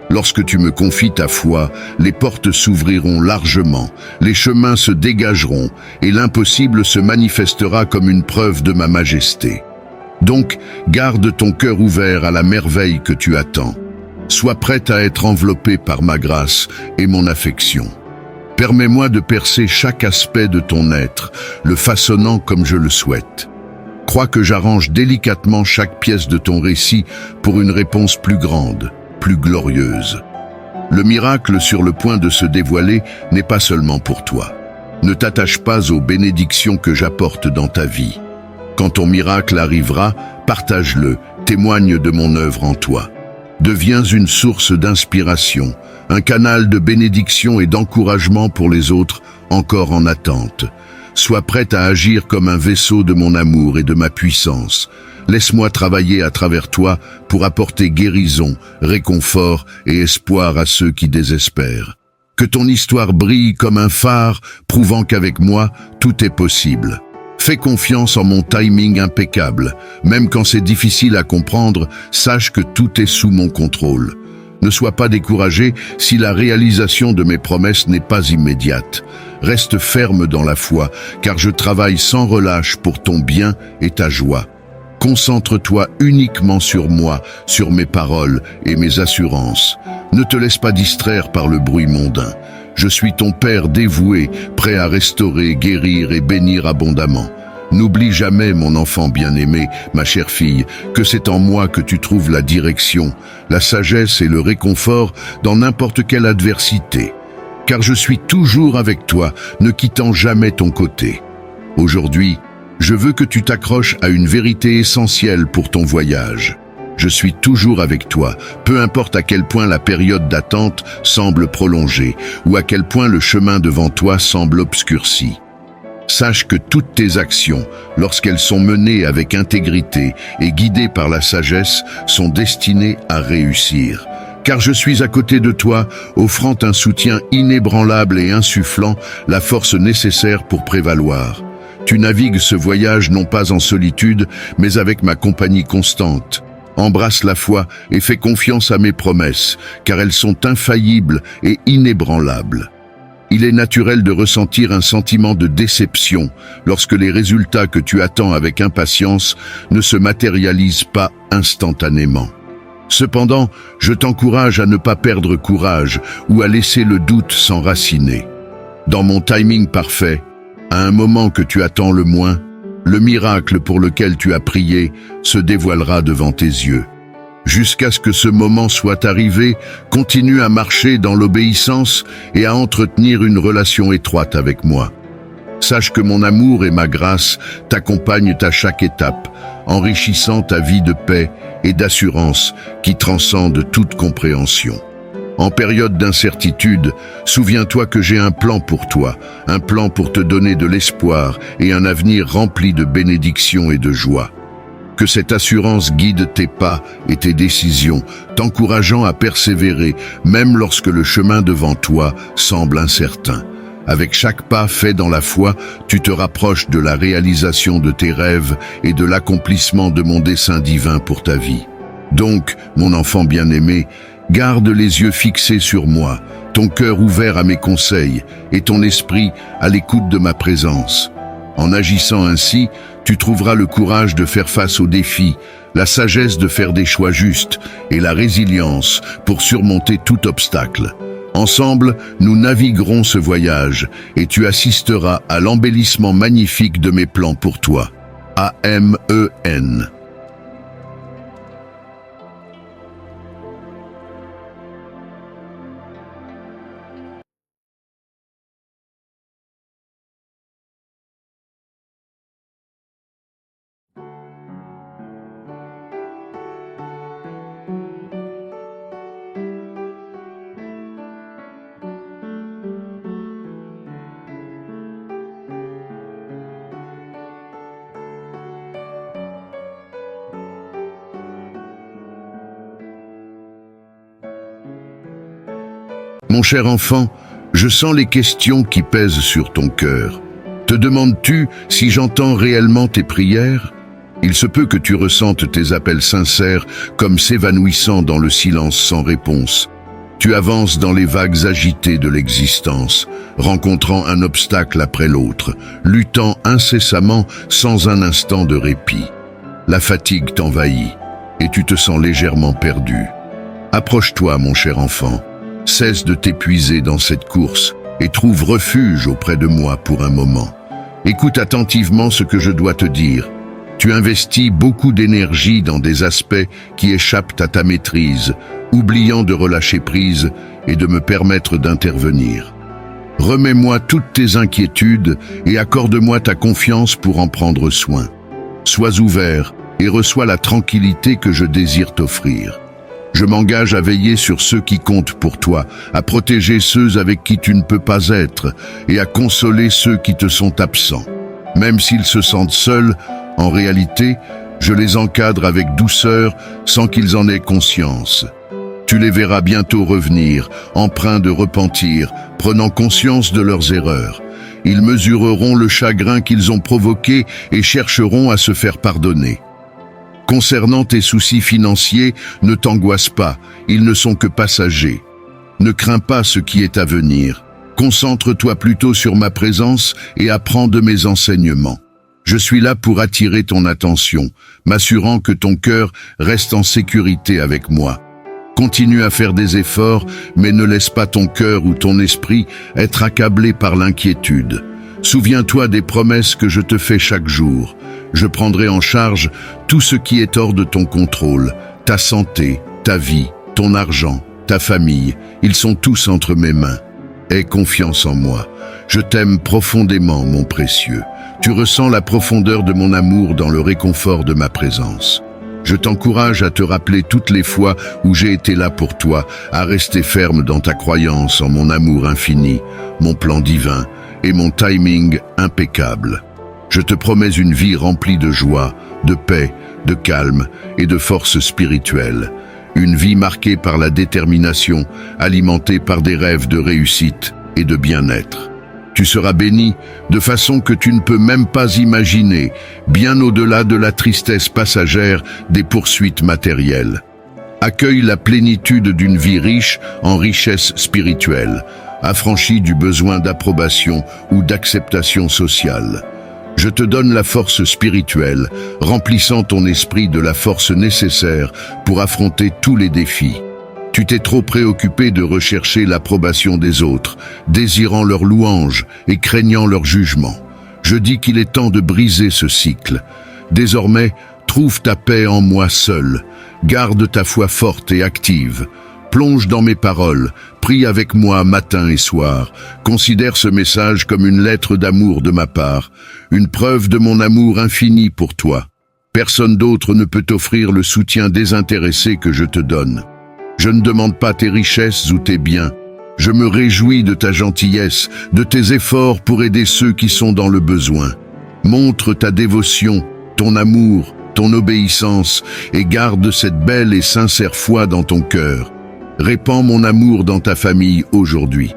Lorsque tu me confies ta foi, les portes s'ouvriront largement, les chemins se dégageront et l'impossible se manifestera comme une preuve de ma majesté. Donc, garde ton cœur ouvert à la merveille que tu attends. Sois prête à être enveloppée par ma grâce et mon affection. Permets-moi de percer chaque aspect de ton être, le façonnant comme je le souhaite. Crois que j'arrange délicatement chaque pièce de ton récit pour une réponse plus grande, plus glorieuse. Le miracle sur le point de se dévoiler n'est pas seulement pour toi. Ne t'attache pas aux bénédictions que j'apporte dans ta vie. Quand ton miracle arrivera, partage-le, témoigne de mon œuvre en toi. Deviens une source d'inspiration, un canal de bénédiction et d'encouragement pour les autres encore en attente. Sois prête à agir comme un vaisseau de mon amour et de ma puissance. Laisse-moi travailler à travers toi pour apporter guérison, réconfort et espoir à ceux qui désespèrent. Que ton histoire brille comme un phare, prouvant qu'avec moi, tout est possible. Fais confiance en mon timing impeccable. Même quand c'est difficile à comprendre, sache que tout est sous mon contrôle. Ne sois pas découragé si la réalisation de mes promesses n'est pas immédiate. Reste ferme dans la foi, car je travaille sans relâche pour ton bien et ta joie. Concentre-toi uniquement sur moi, sur mes paroles et mes assurances. Ne te laisse pas distraire par le bruit mondain. Je suis ton Père dévoué, prêt à restaurer, guérir et bénir abondamment. N'oublie jamais, mon enfant bien-aimé, ma chère fille, que c'est en moi que tu trouves la direction, la sagesse et le réconfort dans n'importe quelle adversité. Car je suis toujours avec toi, ne quittant jamais ton côté. Aujourd'hui, je veux que tu t'accroches à une vérité essentielle pour ton voyage. Je suis toujours avec toi, peu importe à quel point la période d'attente semble prolongée ou à quel point le chemin devant toi semble obscurci. Sache que toutes tes actions, lorsqu'elles sont menées avec intégrité et guidées par la sagesse, sont destinées à réussir. Car je suis à côté de toi, offrant un soutien inébranlable et insufflant la force nécessaire pour prévaloir. Tu navigues ce voyage non pas en solitude, mais avec ma compagnie constante. Embrasse la foi et fais confiance à mes promesses, car elles sont infaillibles et inébranlables. Il est naturel de ressentir un sentiment de déception lorsque les résultats que tu attends avec impatience ne se matérialisent pas instantanément. Cependant, je t'encourage à ne pas perdre courage ou à laisser le doute s'enraciner. Dans mon timing parfait, à un moment que tu attends le moins, le miracle pour lequel tu as prié se dévoilera devant tes yeux. Jusqu'à ce que ce moment soit arrivé, continue à marcher dans l'obéissance et à entretenir une relation étroite avec moi. Sache que mon amour et ma grâce t'accompagnent à chaque étape, enrichissant ta vie de paix et d'assurance qui transcende toute compréhension. En période d'incertitude, souviens-toi que j'ai un plan pour toi, un plan pour te donner de l'espoir et un avenir rempli de bénédictions et de joie. Que cette assurance guide tes pas et tes décisions, t'encourageant à persévérer, même lorsque le chemin devant toi semble incertain. Avec chaque pas fait dans la foi, tu te rapproches de la réalisation de tes rêves et de l'accomplissement de mon dessein divin pour ta vie. Donc, mon enfant bien-aimé, garde les yeux fixés sur moi, ton cœur ouvert à mes conseils et ton esprit à l'écoute de ma présence. En agissant ainsi, tu trouveras le courage de faire face aux défis, la sagesse de faire des choix justes et la résilience pour surmonter tout obstacle. Ensemble, nous naviguerons ce voyage et tu assisteras à l'embellissement magnifique de mes plans pour toi. Amen. Mon cher enfant, je sens les questions qui pèsent sur ton cœur. Te demandes-tu si j'entends réellement tes prières? Il se peut que tu ressentes tes appels sincères comme s'évanouissant dans le silence sans réponse. Tu avances dans les vagues agitées de l'existence, rencontrant un obstacle après l'autre, luttant incessamment sans un instant de répit. La fatigue t'envahit et tu te sens légèrement perdu. Approche-toi, mon cher enfant. Cesse de t'épuiser dans cette course et trouve refuge auprès de moi pour un moment. Écoute attentivement ce que je dois te dire. Tu investis beaucoup d'énergie dans des aspects qui échappent à ta maîtrise, oubliant de relâcher prise et de me permettre d'intervenir. Remets-moi toutes tes inquiétudes et accorde-moi ta confiance pour en prendre soin. Sois ouvert et reçois la tranquillité que je désire t'offrir. Je m'engage à veiller sur ceux qui comptent pour toi, à protéger ceux avec qui tu ne peux pas être et à consoler ceux qui te sont absents. Même s'ils se sentent seuls, en réalité, je les encadre avec douceur sans qu'ils en aient conscience. Tu les verras bientôt revenir, empreints de repentir, prenant conscience de leurs erreurs. Ils mesureront le chagrin qu'ils ont provoqué et chercheront à se faire pardonner. Concernant tes soucis financiers, ne t'angoisse pas, ils ne sont que passagers. Ne crains pas ce qui est à venir. Concentre-toi plutôt sur ma présence et apprends de mes enseignements. Je suis là pour attirer ton attention, m'assurant que ton cœur reste en sécurité avec moi. Continue à faire des efforts, mais ne laisse pas ton cœur ou ton esprit être accablé par l'inquiétude. Souviens-toi des promesses que je te fais chaque jour. Je prendrai en charge tout ce qui est hors de ton contrôle, ta santé, ta vie, ton argent, ta famille. Ils sont tous entre mes mains. Aie confiance en moi. Je t'aime profondément, mon précieux. Tu ressens la profondeur de mon amour dans le réconfort de ma présence. Je t'encourage à te rappeler toutes les fois où j'ai été là pour toi, à rester ferme dans ta croyance en mon amour infini, mon plan divin et mon timing impeccable. Je te promets une vie remplie de joie, de paix, de calme et de force spirituelle. Une vie marquée par la détermination, alimentée par des rêves de réussite et de bien-être. Tu seras béni de façon que tu ne peux même pas imaginer, bien au-delà de la tristesse passagère des poursuites matérielles. Accueille la plénitude d'une vie riche en richesse spirituelle, affranchie du besoin d'approbation ou d'acceptation sociale. Je te donne la force spirituelle, remplissant ton esprit de la force nécessaire pour affronter tous les défis. Tu t'es trop préoccupé de rechercher l'approbation des autres, désirant leur louange et craignant leur jugement. Je dis qu'il est temps de briser ce cycle. Désormais, trouve ta paix en moi seul. Garde ta foi forte et active. Plonge dans mes paroles, prie avec moi matin et soir. Considère ce message comme une lettre d'amour de ma part, une preuve de mon amour infini pour toi. Personne d'autre ne peut t'offrir le soutien désintéressé que je te donne. Je ne demande pas tes richesses ou tes biens. Je me réjouis de ta gentillesse, de tes efforts pour aider ceux qui sont dans le besoin. Montre ta dévotion, ton amour, ton obéissance et garde cette belle et sincère foi dans ton cœur. Répands mon amour dans ta famille aujourd'hui.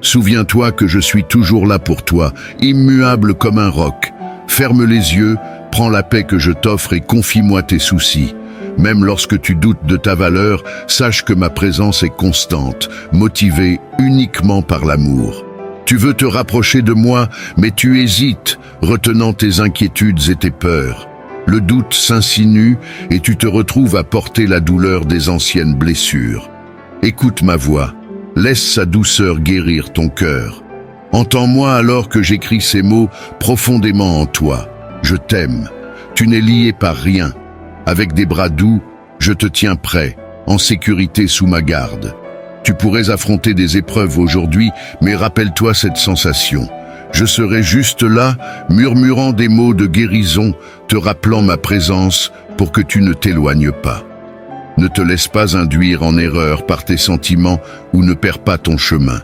Souviens-toi que je suis toujours là pour toi, immuable comme un roc. Ferme les yeux, prends la paix que je t'offre et confie-moi tes soucis. Même lorsque tu doutes de ta valeur, sache que ma présence est constante, motivée uniquement par l'amour. Tu veux te rapprocher de moi, mais tu hésites, retenant tes inquiétudes et tes peurs. Le doute s'insinue et tu te retrouves à porter la douleur des anciennes blessures. Écoute ma voix, laisse sa douceur guérir ton cœur. Entends-moi alors que j'écris ces mots profondément en toi. Je t'aime, tu n'es lié par rien. Avec des bras doux, je te tiens prêt, en sécurité sous ma garde. Tu pourrais affronter des épreuves aujourd'hui, mais rappelle-toi cette sensation. Je serai juste là, murmurant des mots de guérison, te rappelant ma présence pour que tu ne t'éloignes pas. Ne te laisse pas induire en erreur par tes sentiments ou ne perds pas ton chemin.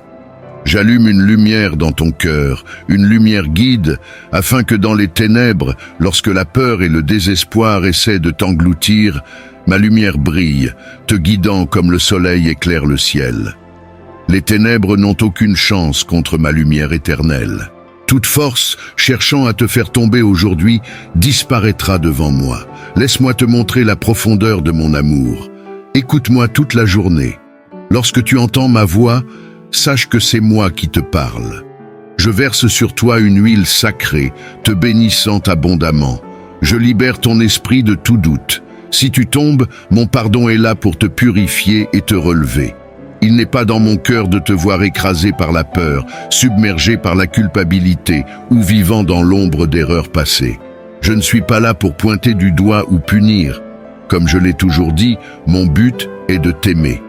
J'allume une lumière dans ton cœur, une lumière guide, afin que dans les ténèbres, lorsque la peur et le désespoir essaient de t'engloutir, ma lumière brille, te guidant comme le soleil éclaire le ciel. Les ténèbres n'ont aucune chance contre ma lumière éternelle. Toute force, cherchant à te faire tomber aujourd'hui, disparaîtra devant moi. Laisse-moi te montrer la profondeur de mon amour. Écoute-moi toute la journée. Lorsque tu entends ma voix, sache que c'est moi qui te parle. Je verse sur toi une huile sacrée, te bénissant abondamment. Je libère ton esprit de tout doute. Si tu tombes, mon pardon est là pour te purifier et te relever. Il n'est pas dans mon cœur de te voir écrasé par la peur, submergé par la culpabilité ou vivant dans l'ombre d'erreurs passées. Je ne suis pas là pour pointer du doigt ou punir. Comme je l'ai toujours dit, mon but est de t'aimer.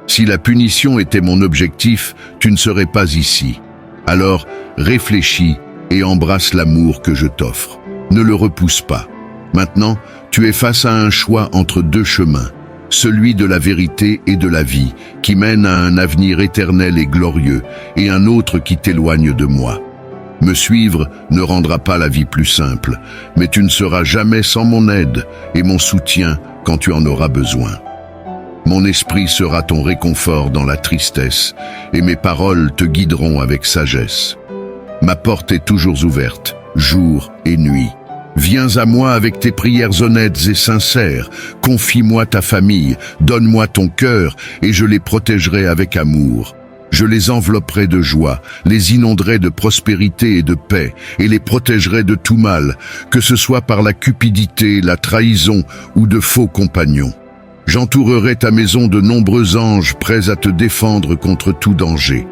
Si la punition était mon objectif, tu ne serais pas ici. Alors, réfléchis et embrasse l'amour que je t'offre. Ne le repousse pas. Maintenant, tu es face à un choix entre deux chemins, celui de la vérité et de la vie, qui mène à un avenir éternel et glorieux, et un autre qui t'éloigne de moi. Me suivre ne rendra pas la vie plus simple, mais tu ne seras jamais sans mon aide et mon soutien quand tu en auras besoin. Mon esprit sera ton réconfort dans la tristesse, et mes paroles te guideront avec sagesse. Ma porte est toujours ouverte, jour et nuit. Viens à moi avec tes prières honnêtes et sincères, confie-moi ta famille, donne-moi ton cœur, et je les protégerai avec amour. Je les envelopperai de joie, les inonderai de prospérité et de paix, et les protégerai de tout mal, que ce soit par la cupidité, la trahison ou de faux compagnons. J'entourerai ta maison de nombreux anges prêts à te défendre contre tout danger.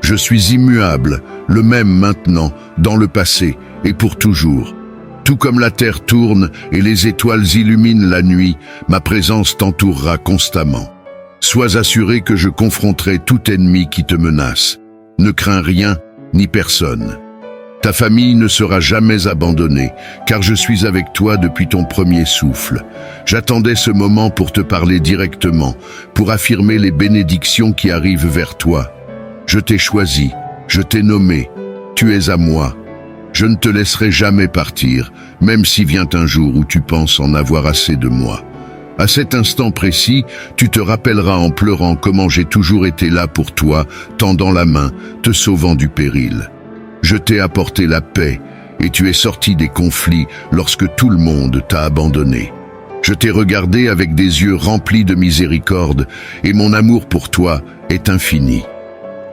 Je suis immuable, le même maintenant, dans le passé et pour toujours. Tout comme la terre tourne et les étoiles illuminent la nuit, ma présence t'entourera constamment. Sois assuré que je confronterai tout ennemi qui te menace. Ne crains rien ni personne. Ta famille ne sera jamais abandonnée, car je suis avec toi depuis ton premier souffle. J'attendais ce moment pour te parler directement, pour affirmer les bénédictions qui arrivent vers toi. Je t'ai choisi, je t'ai nommé, tu es à moi. Je ne te laisserai jamais partir, même si vient un jour où tu penses en avoir assez de moi. À cet instant précis, tu te rappelleras en pleurant comment j'ai toujours été là pour toi, tendant la main, te sauvant du péril. Je t'ai apporté la paix, et tu es sorti des conflits lorsque tout le monde t'a abandonné. Je t'ai regardé avec des yeux remplis de miséricorde, et mon amour pour toi est infini.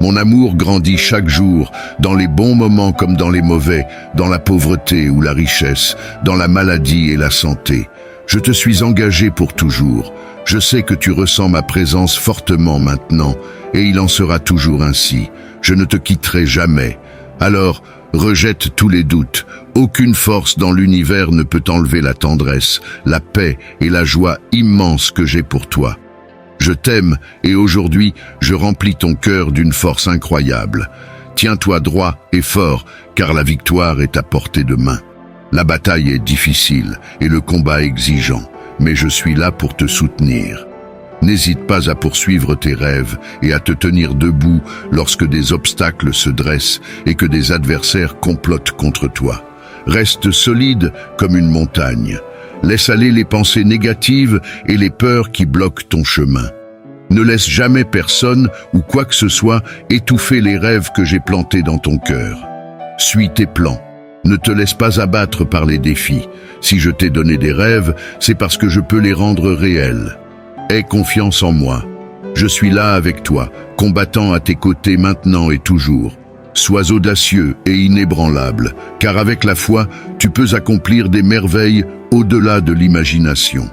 Mon amour grandit chaque jour, dans les bons moments comme dans les mauvais, dans la pauvreté ou la richesse, dans la maladie et la santé. Je te suis engagé pour toujours. Je sais que tu ressens ma présence fortement maintenant, et il en sera toujours ainsi. Je ne te quitterai jamais. Alors, rejette tous les doutes. Aucune force dans l'univers ne peut enlever la tendresse, la paix et la joie immense que j'ai pour toi. Je t'aime et aujourd'hui, je remplis ton cœur d'une force incroyable. Tiens-toi droit et fort, car la victoire est à portée de main. La bataille est difficile et le combat exigeant, mais je suis là pour te soutenir. N'hésite pas à poursuivre tes rêves et à te tenir debout lorsque des obstacles se dressent et que des adversaires complotent contre toi. Reste solide comme une montagne. Laisse aller les pensées négatives et les peurs qui bloquent ton chemin. Ne laisse jamais personne ou quoi que ce soit étouffer les rêves que j'ai plantés dans ton cœur. Suis tes plans. Ne te laisse pas abattre par les défis. Si je t'ai donné des rêves, c'est parce que je peux les rendre réels. Aie confiance en moi. Je suis là avec toi, combattant à tes côtés maintenant et toujours. Sois audacieux et inébranlable, car avec la foi, tu peux accomplir des merveilles au-delà de l'imagination.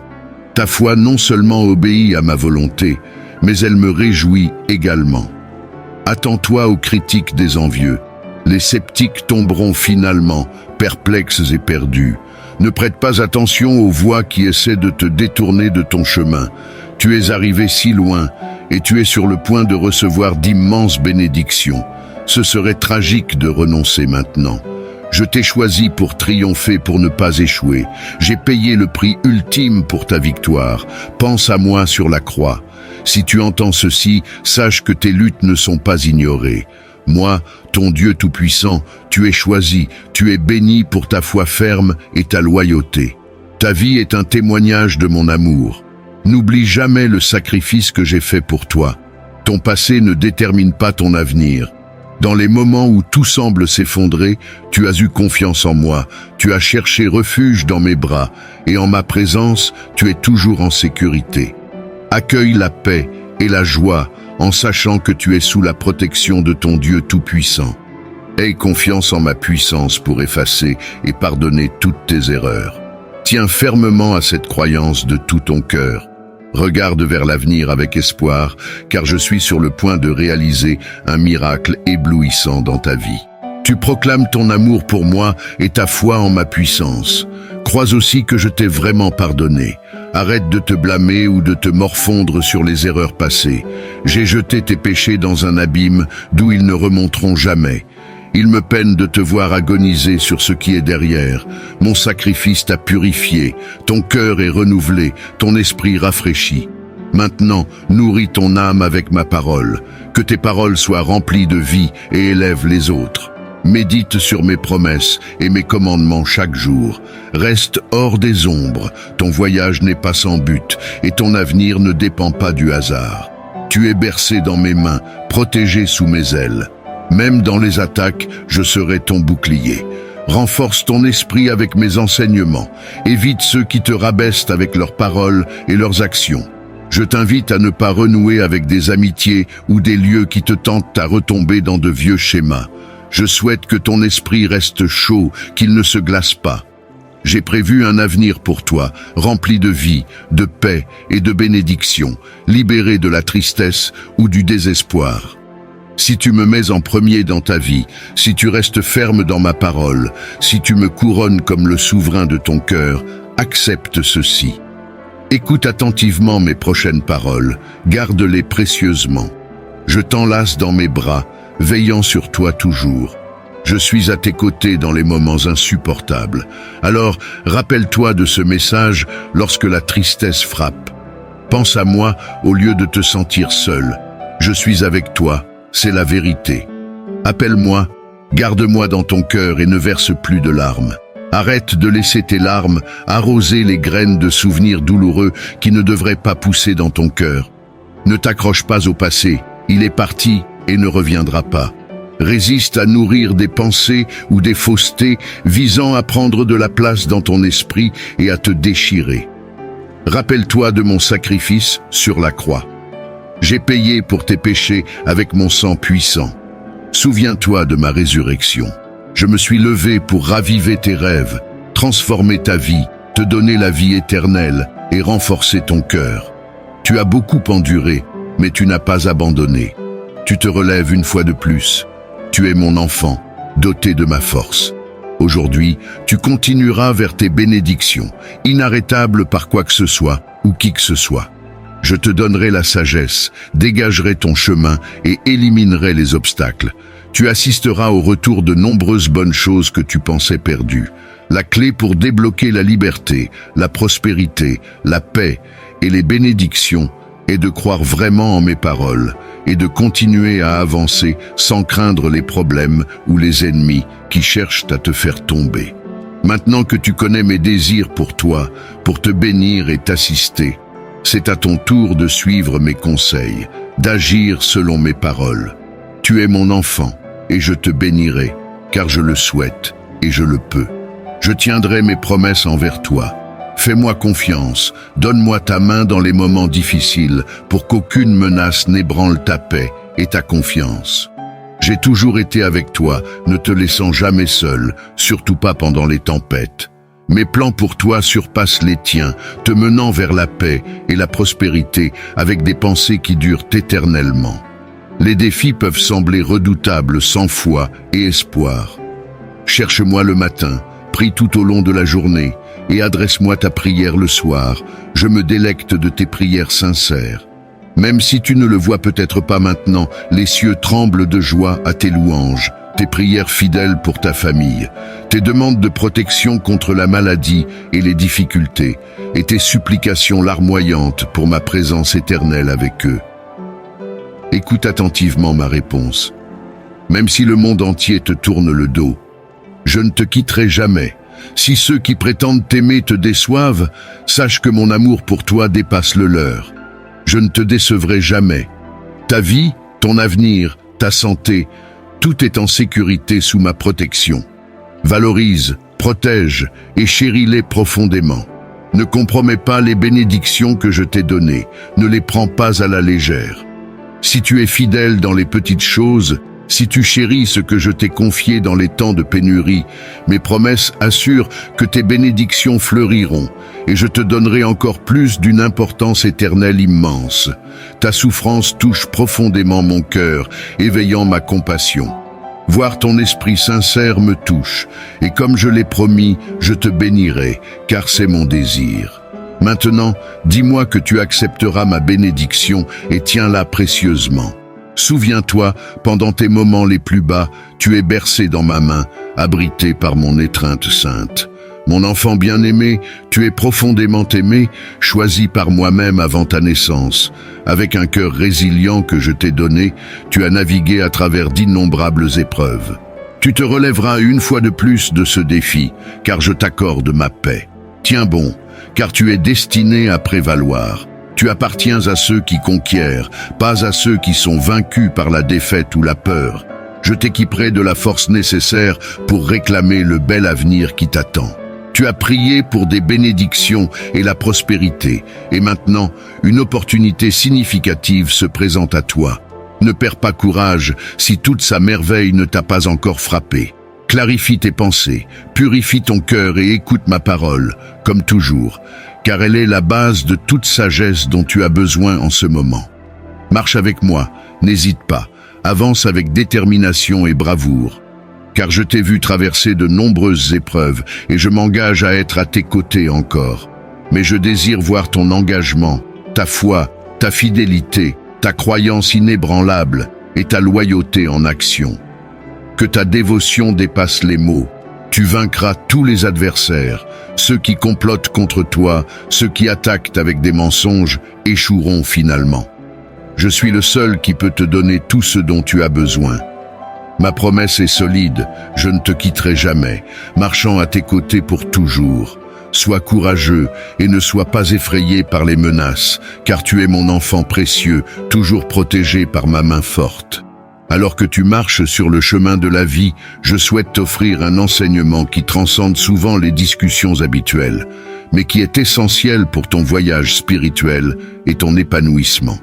Ta foi non seulement obéit à ma volonté, mais elle me réjouit également. Attends-toi aux critiques des envieux. Les sceptiques tomberont finalement, perplexes et perdus. Ne prête pas attention aux voix qui essaient de te détourner de ton chemin. Tu es arrivé si loin et tu es sur le point de recevoir d'immenses bénédictions. Ce serait tragique de renoncer maintenant. Je t'ai choisi pour triompher, pour ne pas échouer. J'ai payé le prix ultime pour ta victoire. Pense à moi sur la croix. Si tu entends ceci, sache que tes luttes ne sont pas ignorées. Moi, ton Dieu Tout-Puissant, tu es choisi, tu es béni pour ta foi ferme et ta loyauté. Ta vie est un témoignage de mon amour. N'oublie jamais le sacrifice que j'ai fait pour toi. Ton passé ne détermine pas ton avenir. Dans les moments où tout semble s'effondrer, tu as eu confiance en moi, tu as cherché refuge dans mes bras, et en ma présence, tu es toujours en sécurité. Accueille la paix et la joie en sachant que tu es sous la protection de ton Dieu Tout-Puissant. Aie confiance en ma puissance pour effacer et pardonner toutes tes erreurs. Tiens fermement à cette croyance de tout ton cœur. Regarde vers l'avenir avec espoir, car je suis sur le point de réaliser un miracle éblouissant dans ta vie. Tu proclames ton amour pour moi et ta foi en ma puissance. Crois aussi que je t'ai vraiment pardonné. Arrête de te blâmer ou de te morfondre sur les erreurs passées. J'ai jeté tes péchés dans un abîme d'où ils ne remonteront jamais. Il me peine de te voir agoniser sur ce qui est derrière. Mon sacrifice t'a purifié, ton cœur est renouvelé, ton esprit rafraîchi. Maintenant, nourris ton âme avec ma parole. Que tes paroles soient remplies de vie et élèvent les autres. Médite sur mes promesses et mes commandements chaque jour. Reste hors des ombres, ton voyage n'est pas sans but et ton avenir ne dépend pas du hasard. Tu es bercé dans mes mains, protégé sous mes ailes. Même dans les attaques, je serai ton bouclier. Renforce ton esprit avec mes enseignements. Évite ceux qui te rabaissent avec leurs paroles et leurs actions. Je t'invite à ne pas renouer avec des amitiés ou des lieux qui te tentent à retomber dans de vieux schémas. Je souhaite que ton esprit reste chaud, qu'il ne se glace pas. J'ai prévu un avenir pour toi, rempli de vie, de paix et de bénédictions, libéré de la tristesse ou du désespoir. Si tu me mets en premier dans ta vie, si tu restes ferme dans ma parole, si tu me couronnes comme le souverain de ton cœur, accepte ceci. Écoute attentivement mes prochaines paroles, garde-les précieusement. Je t'enlace dans mes bras, veillant sur toi toujours. Je suis à tes côtés dans les moments insupportables. Alors, rappelle-toi de ce message lorsque la tristesse frappe. Pense à moi au lieu de te sentir seul. Je suis avec toi, c'est la vérité. Appelle-moi, garde-moi dans ton cœur et ne verse plus de larmes. Arrête de laisser tes larmes arroser les graines de souvenirs douloureux qui ne devraient pas pousser dans ton cœur. Ne t'accroche pas au passé, il est parti et ne reviendra pas. Résiste à nourrir des pensées ou des faussetés visant à prendre de la place dans ton esprit et à te déchirer. Rappelle-toi de mon sacrifice sur la croix. J'ai payé pour tes péchés avec mon sang puissant. Souviens-toi de ma résurrection. Je me suis levé pour raviver tes rêves, transformer ta vie, te donner la vie éternelle et renforcer ton cœur. Tu as beaucoup enduré, mais tu n'as pas abandonné. Tu te relèves une fois de plus. Tu es mon enfant, doté de ma force. Aujourd'hui, tu continueras vers tes bénédictions, inarrêtables par quoi que ce soit ou qui que ce soit. Je te donnerai la sagesse, dégagerai ton chemin et éliminerai les obstacles. Tu assisteras au retour de nombreuses bonnes choses que tu pensais perdues. La clé pour débloquer la liberté, la prospérité, la paix et les bénédictions est de croire vraiment en mes paroles et de continuer à avancer sans craindre les problèmes ou les ennemis qui cherchent à te faire tomber. Maintenant que tu connais mes désirs pour toi, pour te bénir et t'assister, c'est à ton tour de suivre mes conseils, d'agir selon mes paroles. Tu es mon enfant et je te bénirai, car je le souhaite et je le peux. Je tiendrai mes promesses envers toi. Fais-moi confiance, donne-moi ta main dans les moments difficiles pour qu'aucune menace n'ébranle ta paix et ta confiance. J'ai toujours été avec toi, ne te laissant jamais seul, surtout pas pendant les tempêtes. Mes plans pour toi surpassent les tiens, te menant vers la paix et la prospérité avec des pensées qui durent éternellement. Les défis peuvent sembler redoutables sans foi et espoir. Cherche-moi le matin, prie tout au long de la journée et adresse-moi ta prière le soir. Je me délecte de tes prières sincères. Même si tu ne le vois peut-être pas maintenant, les cieux tremblent de joie à tes louanges, tes prières fidèles pour ta famille, tes demandes de protection contre la maladie et les difficultés, et tes supplications larmoyantes pour ma présence éternelle avec eux. Écoute attentivement ma réponse. Même si le monde entier te tourne le dos, je ne te quitterai jamais. Si ceux qui prétendent t'aimer te déçoivent, sache que mon amour pour toi dépasse le leur. Je ne te décevrai jamais. Ta vie, ton avenir, ta santé, tout est en sécurité sous ma protection. Valorise, protège et chéris-les profondément. Ne compromets pas les bénédictions que je t'ai données, ne les prends pas à la légère. Si tu es fidèle dans les petites choses, si tu chéris ce que je t'ai confié dans les temps de pénurie, mes promesses assurent que tes bénédictions fleuriront et je te donnerai encore plus d'une importance éternelle immense. Ta souffrance touche profondément mon cœur, éveillant ma compassion. Voir ton esprit sincère me touche et comme je l'ai promis, je te bénirai, car c'est mon désir. Maintenant, dis-moi que tu accepteras ma bénédiction et tiens-la précieusement. Souviens-toi, pendant tes moments les plus bas, tu es bercé dans ma main, abrité par mon étreinte sainte. Mon enfant bien-aimé, tu es profondément aimé, choisi par moi-même avant ta naissance. Avec un cœur résilient que je t'ai donné, tu as navigué à travers d'innombrables épreuves. Tu te relèveras une fois de plus de ce défi, car je t'accorde ma paix. Tiens bon, car tu es destiné à prévaloir. Tu appartiens à ceux qui conquièrent, pas à ceux qui sont vaincus par la défaite ou la peur. Je t'équiperai de la force nécessaire pour réclamer le bel avenir qui t'attend. Tu as prié pour des bénédictions et la prospérité, et maintenant, une opportunité significative se présente à toi. Ne perds pas courage si toute sa merveille ne t'a pas encore frappé. Clarifie tes pensées, purifie ton cœur et écoute ma parole, comme toujours, car elle est la base de toute sagesse dont tu as besoin en ce moment. Marche avec moi, n'hésite pas, avance avec détermination et bravoure, car je t'ai vu traverser de nombreuses épreuves et je m'engage à être à tes côtés encore. Mais je désire voir ton engagement, ta foi, ta fidélité, ta croyance inébranlable et ta loyauté en action. que ta dévotion dépasse les mots. Tu vaincras tous les adversaires. Ceux qui complotent contre toi, ceux qui attaquent avec des mensonges, échoueront finalement. Je suis le seul qui peut te donner tout ce dont tu as besoin. Ma promesse est solide, je ne te quitterai jamais, marchant à tes côtés pour toujours. Sois courageux et ne sois pas effrayé par les menaces, car tu es mon enfant précieux, toujours protégé par ma main forte. Alors que tu marches sur le chemin de la vie, je souhaite t'offrir un enseignement qui transcende souvent les discussions habituelles, mais qui est essentiel pour ton voyage spirituel et ton épanouissement.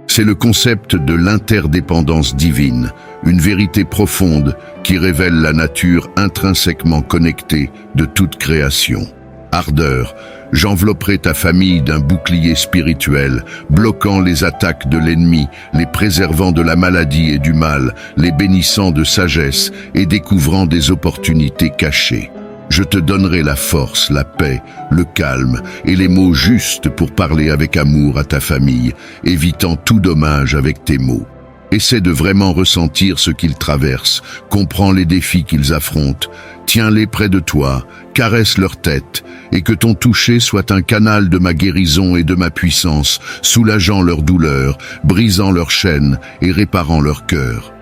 C'est le concept de l'interdépendance divine, une vérité profonde qui révèle la nature intrinsèquement connectée de toute création. Ardeur, j'envelopperai ta famille d'un bouclier spirituel, bloquant les attaques de l'ennemi, les préservant de la maladie et du mal, les bénissant de sagesse et découvrant des opportunités cachées. Je te donnerai la force, la paix, le calme et les mots justes pour parler avec amour à ta famille, évitant tout dommage avec tes mots. Essaie de vraiment ressentir ce qu'ils traversent, comprends les défis qu'ils affrontent, tiens-les près de toi, caresse leur tête, et que ton toucher soit un canal de ma guérison et de ma puissance, soulageant leur douleur, brisant leurs chaînes et réparant leur cœur.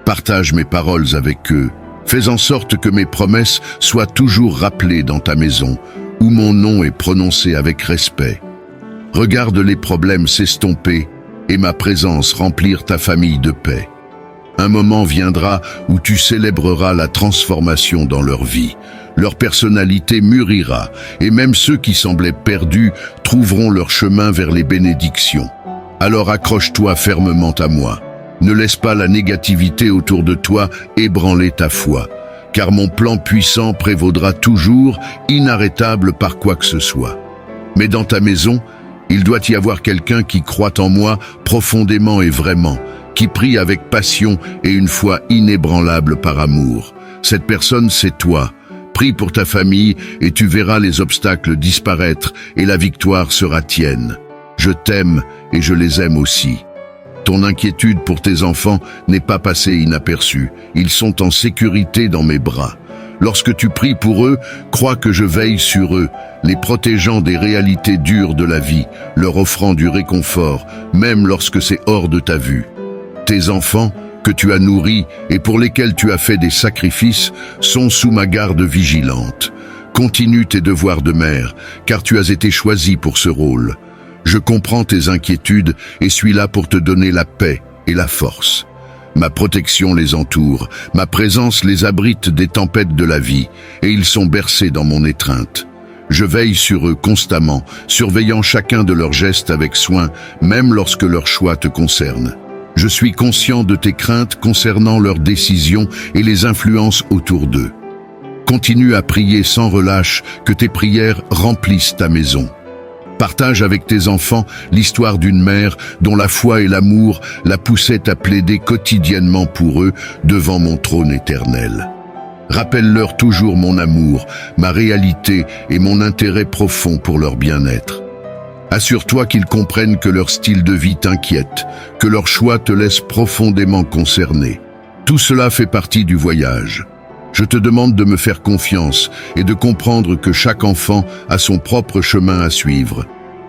Partage mes paroles avec eux, fais en sorte que mes promesses soient toujours rappelées dans ta maison, où mon nom est prononcé avec respect. Regarde les problèmes s'estomper, et ma présence remplir ta famille de paix. Un moment viendra où tu célébreras la transformation dans leur vie. Leur personnalité mûrira, et même ceux qui semblaient perdus trouveront leur chemin vers les bénédictions. Alors accroche-toi fermement à moi. Ne laisse pas la négativité autour de toi ébranler ta foi, car mon plan puissant prévaudra toujours, inarrêtable par quoi que ce soit. Mais dans ta maison, il doit y avoir quelqu'un qui croit en moi profondément et vraiment, qui prie avec passion et une foi inébranlable par amour. Cette personne, c'est toi. Prie pour ta famille et tu verras les obstacles disparaître et la victoire sera tienne. Je t'aime et je les aime aussi. Ton inquiétude pour tes enfants n'est pas passée inaperçue. Ils sont en sécurité dans mes bras. Lorsque tu pries pour eux, crois que je veille sur eux, les protégeant des réalités dures de la vie, leur offrant du réconfort, même lorsque c'est hors de ta vue. Tes enfants, que tu as nourris et pour lesquels tu as fait des sacrifices, sont sous ma garde vigilante. Continue tes devoirs de mère, car tu as été choisi pour ce rôle. Je comprends tes inquiétudes et suis là pour te donner la paix et la force. Ma protection les entoure, ma présence les abrite des tempêtes de la vie, et ils sont bercés dans mon étreinte. Je veille sur eux constamment, surveillant chacun de leurs gestes avec soin, même lorsque leur choix te concerne. Je suis conscient de tes craintes concernant leurs décisions et les influences autour d'eux. Continue à prier sans relâche, que tes prières remplissent ta maison. Partage avec tes enfants l'histoire d'une mère dont la foi et l'amour la poussaient à plaider quotidiennement pour eux devant mon trône éternel. Rappelle-leur toujours mon amour, ma réalité et mon intérêt profond pour leur bien-être. Assure-toi qu'ils comprennent que leur style de vie t'inquiète, que leur choix te laisse profondément concerné. Tout cela fait partie du voyage. Je te demande de me faire confiance et de comprendre que chaque enfant a son propre chemin à suivre.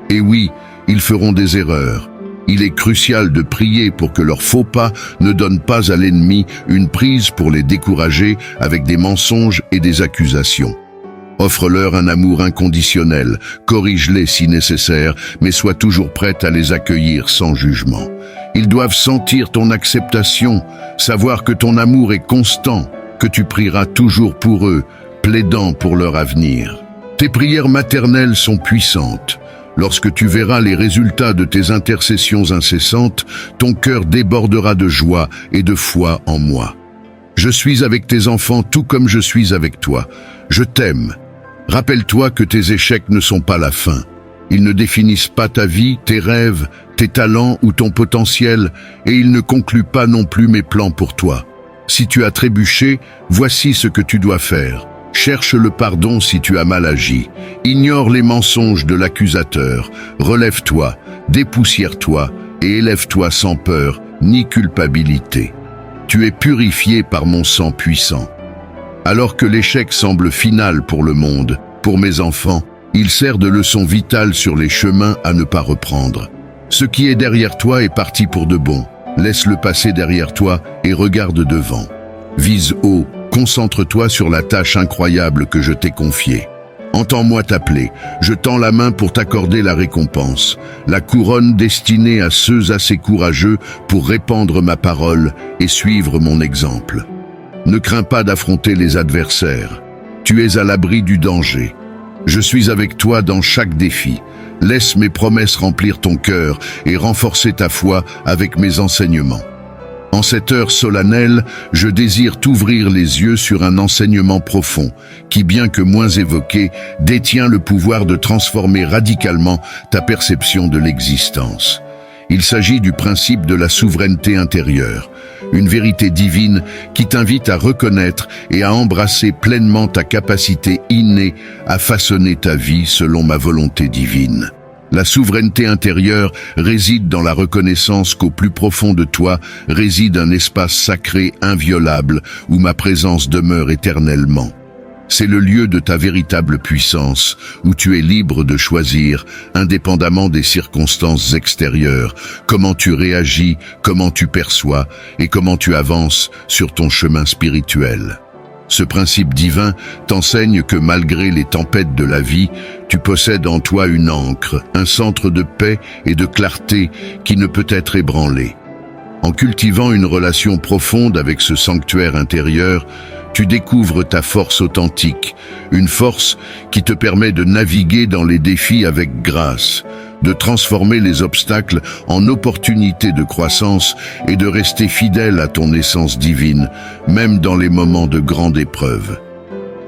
Et oui, ils feront des erreurs. Il est crucial de prier pour que leurs faux pas ne donnent pas à l'ennemi une prise pour les décourager avec des mensonges et des accusations. Offre-leur un amour inconditionnel, corrige-les si nécessaire, mais sois toujours prête à les accueillir sans jugement. Ils doivent sentir ton acceptation, savoir que ton amour est constant, que tu prieras toujours pour eux, plaidant pour leur avenir. Tes prières maternelles sont puissantes. Lorsque tu verras les résultats de tes intercessions incessantes, ton cœur débordera de joie et de foi en moi. Je suis avec tes enfants tout comme je suis avec toi. Je t'aime. Rappelle-toi que tes échecs ne sont pas la fin. Ils ne définissent pas ta vie, tes rêves, tes talents ou ton potentiel, et ils ne concluent pas non plus mes plans pour toi. Si tu as trébuché, voici ce que tu dois faire. Cherche le pardon si tu as mal agi. Ignore les mensonges de l'accusateur. Relève-toi, dépoussière-toi et élève-toi sans peur ni culpabilité. tu es purifié par mon sang puissant. Alors que l'échec semble final pour le monde, pour mes enfants, il sert de leçon vitale sur les chemins à ne pas reprendre. Ce qui est derrière toi est parti pour de bon. Laisse-le passer derrière toi et regarde devant. Vise haut, concentre-toi sur la tâche incroyable que je t'ai confiée. Entends-moi t'appeler, je tends la main pour t'accorder la récompense, la couronne destinée à ceux assez courageux pour répandre ma parole et suivre mon exemple. Ne crains pas d'affronter les adversaires, tu es à l'abri du danger. Je suis avec toi dans chaque défi. Laisse mes promesses remplir ton cœur et renforcer ta foi avec mes enseignements. En cette heure solennelle, je désire t'ouvrir les yeux sur un enseignement profond qui, bien que moins évoqué, détient le pouvoir de transformer radicalement ta perception de l'existence. Il s'agit du principe de la souveraineté intérieure, une vérité divine qui t'invite à reconnaître et à embrasser pleinement ta capacité innée à façonner ta vie selon ma volonté divine. La souveraineté intérieure réside dans la reconnaissance qu'au plus profond de toi réside un espace sacré inviolable où ma présence demeure éternellement. C'est le lieu de ta véritable puissance, où tu es libre de choisir, indépendamment des circonstances extérieures, comment tu réagis, comment tu perçois et comment tu avances sur ton chemin spirituel. Ce principe divin t'enseigne que malgré les tempêtes de la vie, tu possèdes en toi une ancre, un centre de paix et de clarté qui ne peut être ébranlé. En cultivant une relation profonde avec ce sanctuaire intérieur, tu découvres ta force authentique, une force qui te permet de naviguer dans les défis avec grâce, de transformer les obstacles en opportunités de croissance et de rester fidèle à ton essence divine, même dans les moments de grande épreuve.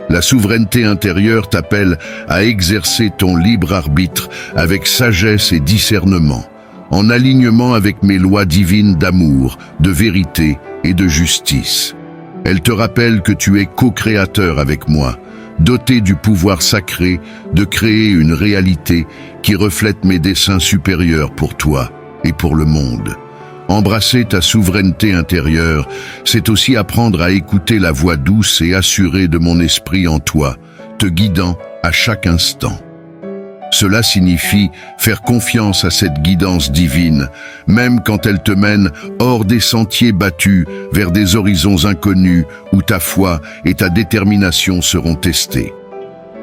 La souveraineté intérieure t'appelle à exercer ton libre arbitre avec sagesse et discernement, en alignement avec mes lois divines d'amour, de vérité et de justice. Elle te rappelle que tu es co-créateur avec moi, doté du pouvoir sacré de créer une réalité qui reflète mes desseins supérieurs pour toi et pour le monde. Embrasser ta souveraineté intérieure, c'est aussi apprendre à écouter la voix douce et assurée de mon esprit en toi, te guidant à chaque instant. Cela signifie faire confiance à cette guidance divine, même quand elle te mène hors des sentiers battus vers des horizons inconnus où ta foi et ta détermination seront testées.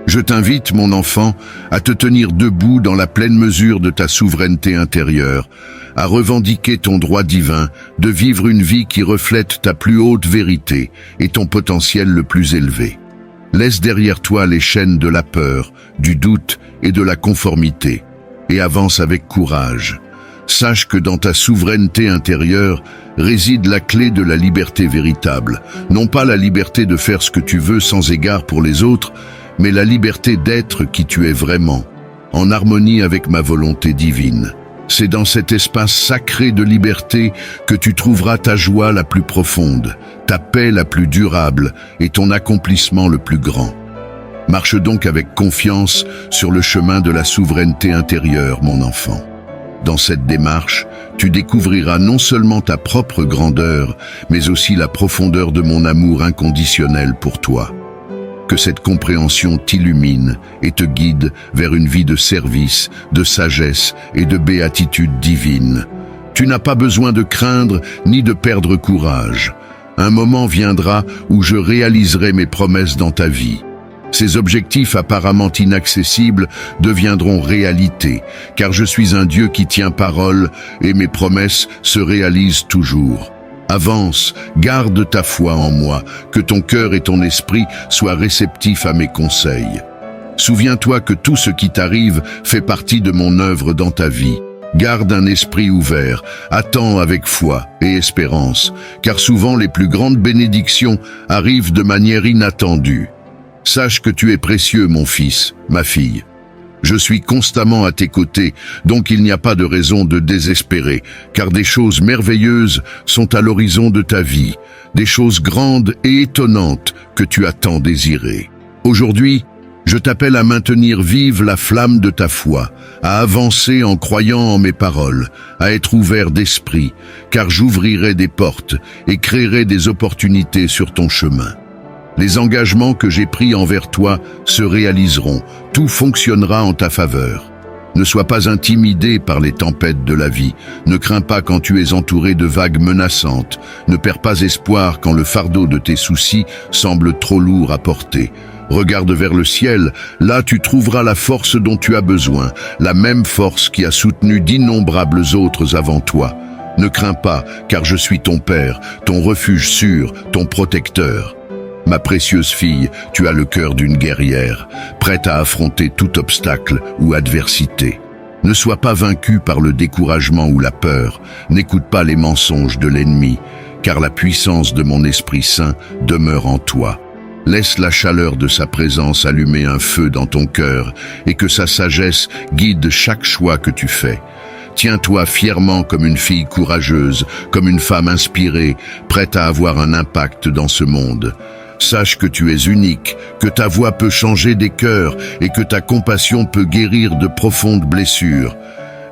Je t'invite, mon enfant, à te tenir debout dans la pleine mesure de ta souveraineté intérieure, à revendiquer ton droit divin de vivre une vie qui reflète ta plus haute vérité et ton potentiel le plus élevé. Laisse derrière toi les chaînes de la peur, du doute et de la conformité, et avance avec courage. Sache que dans ta souveraineté intérieure réside la clé de la liberté véritable, non pas la liberté de faire ce que tu veux sans égard pour les autres, mais la liberté d'être qui tu es vraiment, en harmonie avec ma volonté divine. C'est dans cet espace sacré de liberté que tu trouveras ta joie la plus profonde, ta paix la plus durable et ton accomplissement le plus grand. Marche donc avec confiance sur le chemin de la souveraineté intérieure, mon enfant. Dans cette démarche, tu découvriras non seulement ta propre grandeur, mais aussi la profondeur de mon amour inconditionnel pour toi. Que cette compréhension t'illumine et te guide vers une vie de service, de sagesse et de béatitude divine. Tu n'as pas besoin de craindre ni de perdre courage. Un moment viendra où je réaliserai mes promesses dans ta vie. Ces objectifs apparemment inaccessibles deviendront réalité, car je suis un Dieu qui tient parole et mes promesses se réalisent toujours. Avance, garde ta foi en moi, que ton cœur et ton esprit soient réceptifs à mes conseils. Souviens-toi que tout ce qui t'arrive fait partie de mon œuvre dans ta vie. Garde un esprit ouvert, attends avec foi et espérance, car souvent les plus grandes bénédictions arrivent de manière inattendue. Sache que tu es précieux, mon fils, ma fille. Je suis constamment à tes côtés, donc il n'y a pas de raison de désespérer, car des choses merveilleuses sont à l'horizon de ta vie, des choses grandes et étonnantes que tu as tant désirées. Aujourd'hui, Je t'appelle à maintenir vive la flamme de ta foi, à avancer en croyant en mes paroles, à être ouvert d'esprit, car j'ouvrirai des portes et créerai des opportunités sur ton chemin. Les engagements que j'ai pris envers toi se réaliseront, tout fonctionnera en ta faveur. Ne sois pas intimidé par les tempêtes de la vie, ne crains pas quand tu es entouré de vagues menaçantes, ne perds pas espoir quand le fardeau de tes soucis semble trop lourd à porter. Regarde vers le ciel, là tu trouveras la force dont tu as besoin, la même force qui a soutenu d'innombrables autres avant toi. Ne crains pas, car je suis ton Père, ton refuge sûr, ton protecteur. Ma précieuse fille, tu as le cœur d'une guerrière, prête à affronter tout obstacle ou adversité. Ne sois pas vaincu par le découragement ou la peur, n'écoute pas les mensonges de l'ennemi, car la puissance de mon Esprit Saint demeure en toi. Laisse la chaleur de sa présence allumer un feu dans ton cœur et que sa sagesse guide chaque choix que tu fais. Tiens-toi fièrement comme une fille courageuse, comme une femme inspirée, prête à avoir un impact dans ce monde. Sache que tu es unique, que ta voix peut changer des cœurs et que ta compassion peut guérir de profondes blessures.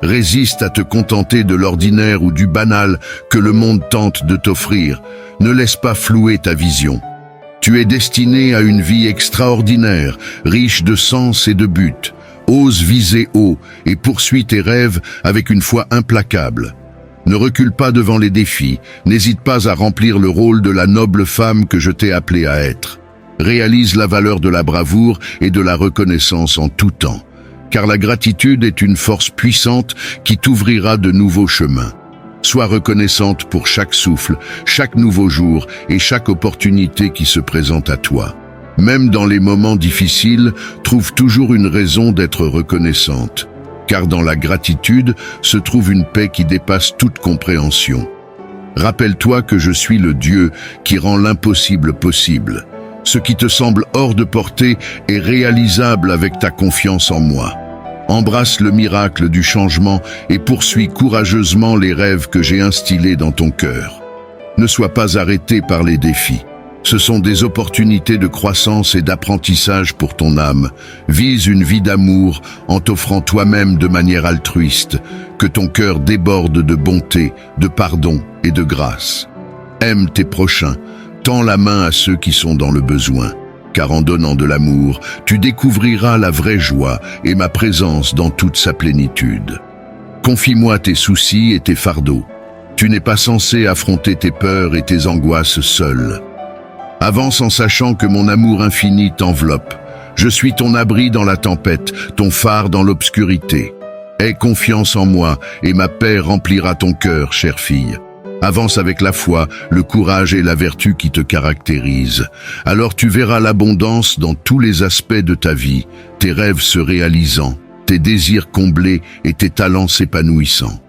Résiste à te contenter de l'ordinaire ou du banal que le monde tente de t'offrir. Ne laisse pas flouer ta vision. Tu es destiné à une vie extraordinaire, riche de sens et de buts. Ose viser haut et poursuis tes rêves avec une foi implacable. Ne recule pas devant les défis, n'hésite pas à remplir le rôle de la noble femme que je t'ai appelée à être. Réalise la valeur de la bravoure et de la reconnaissance en tout temps, car la gratitude est une force puissante qui t'ouvrira de nouveaux chemins. Sois reconnaissante pour chaque souffle, chaque nouveau jour et chaque opportunité qui se présente à toi. Même dans les moments difficiles, trouve toujours une raison d'être reconnaissante. Car dans la gratitude se trouve une paix qui dépasse toute compréhension. Rappelle-toi que je suis le Dieu qui rend l'impossible possible. Ce qui te semble hors de portée est réalisable avec ta confiance en moi. Embrasse le miracle du changement et poursuis courageusement les rêves que j'ai instillés dans ton cœur. Ne sois pas arrêté par les défis. Ce sont des opportunités de croissance et d'apprentissage pour ton âme. Vise une vie d'amour en t'offrant toi-même de manière altruiste, que ton cœur déborde de bonté, de pardon et de grâce. Aime tes prochains, tends la main à ceux qui sont dans le besoin, car en donnant de l'amour, tu découvriras la vraie joie et ma présence dans toute sa plénitude. Confie-moi tes soucis et tes fardeaux. Tu n'es pas censé affronter tes peurs et tes angoisses seul. Avance en sachant que mon amour infini t'enveloppe. Je suis ton abri dans la tempête, ton phare dans l'obscurité. Aie confiance en moi et ma paix remplira ton cœur, chère fille. Avance avec la foi, le courage et la vertu qui te caractérisent. Alors tu verras l'abondance dans tous les aspects de ta vie, tes rêves se réalisant, tes désirs comblés et tes talents s'épanouissant.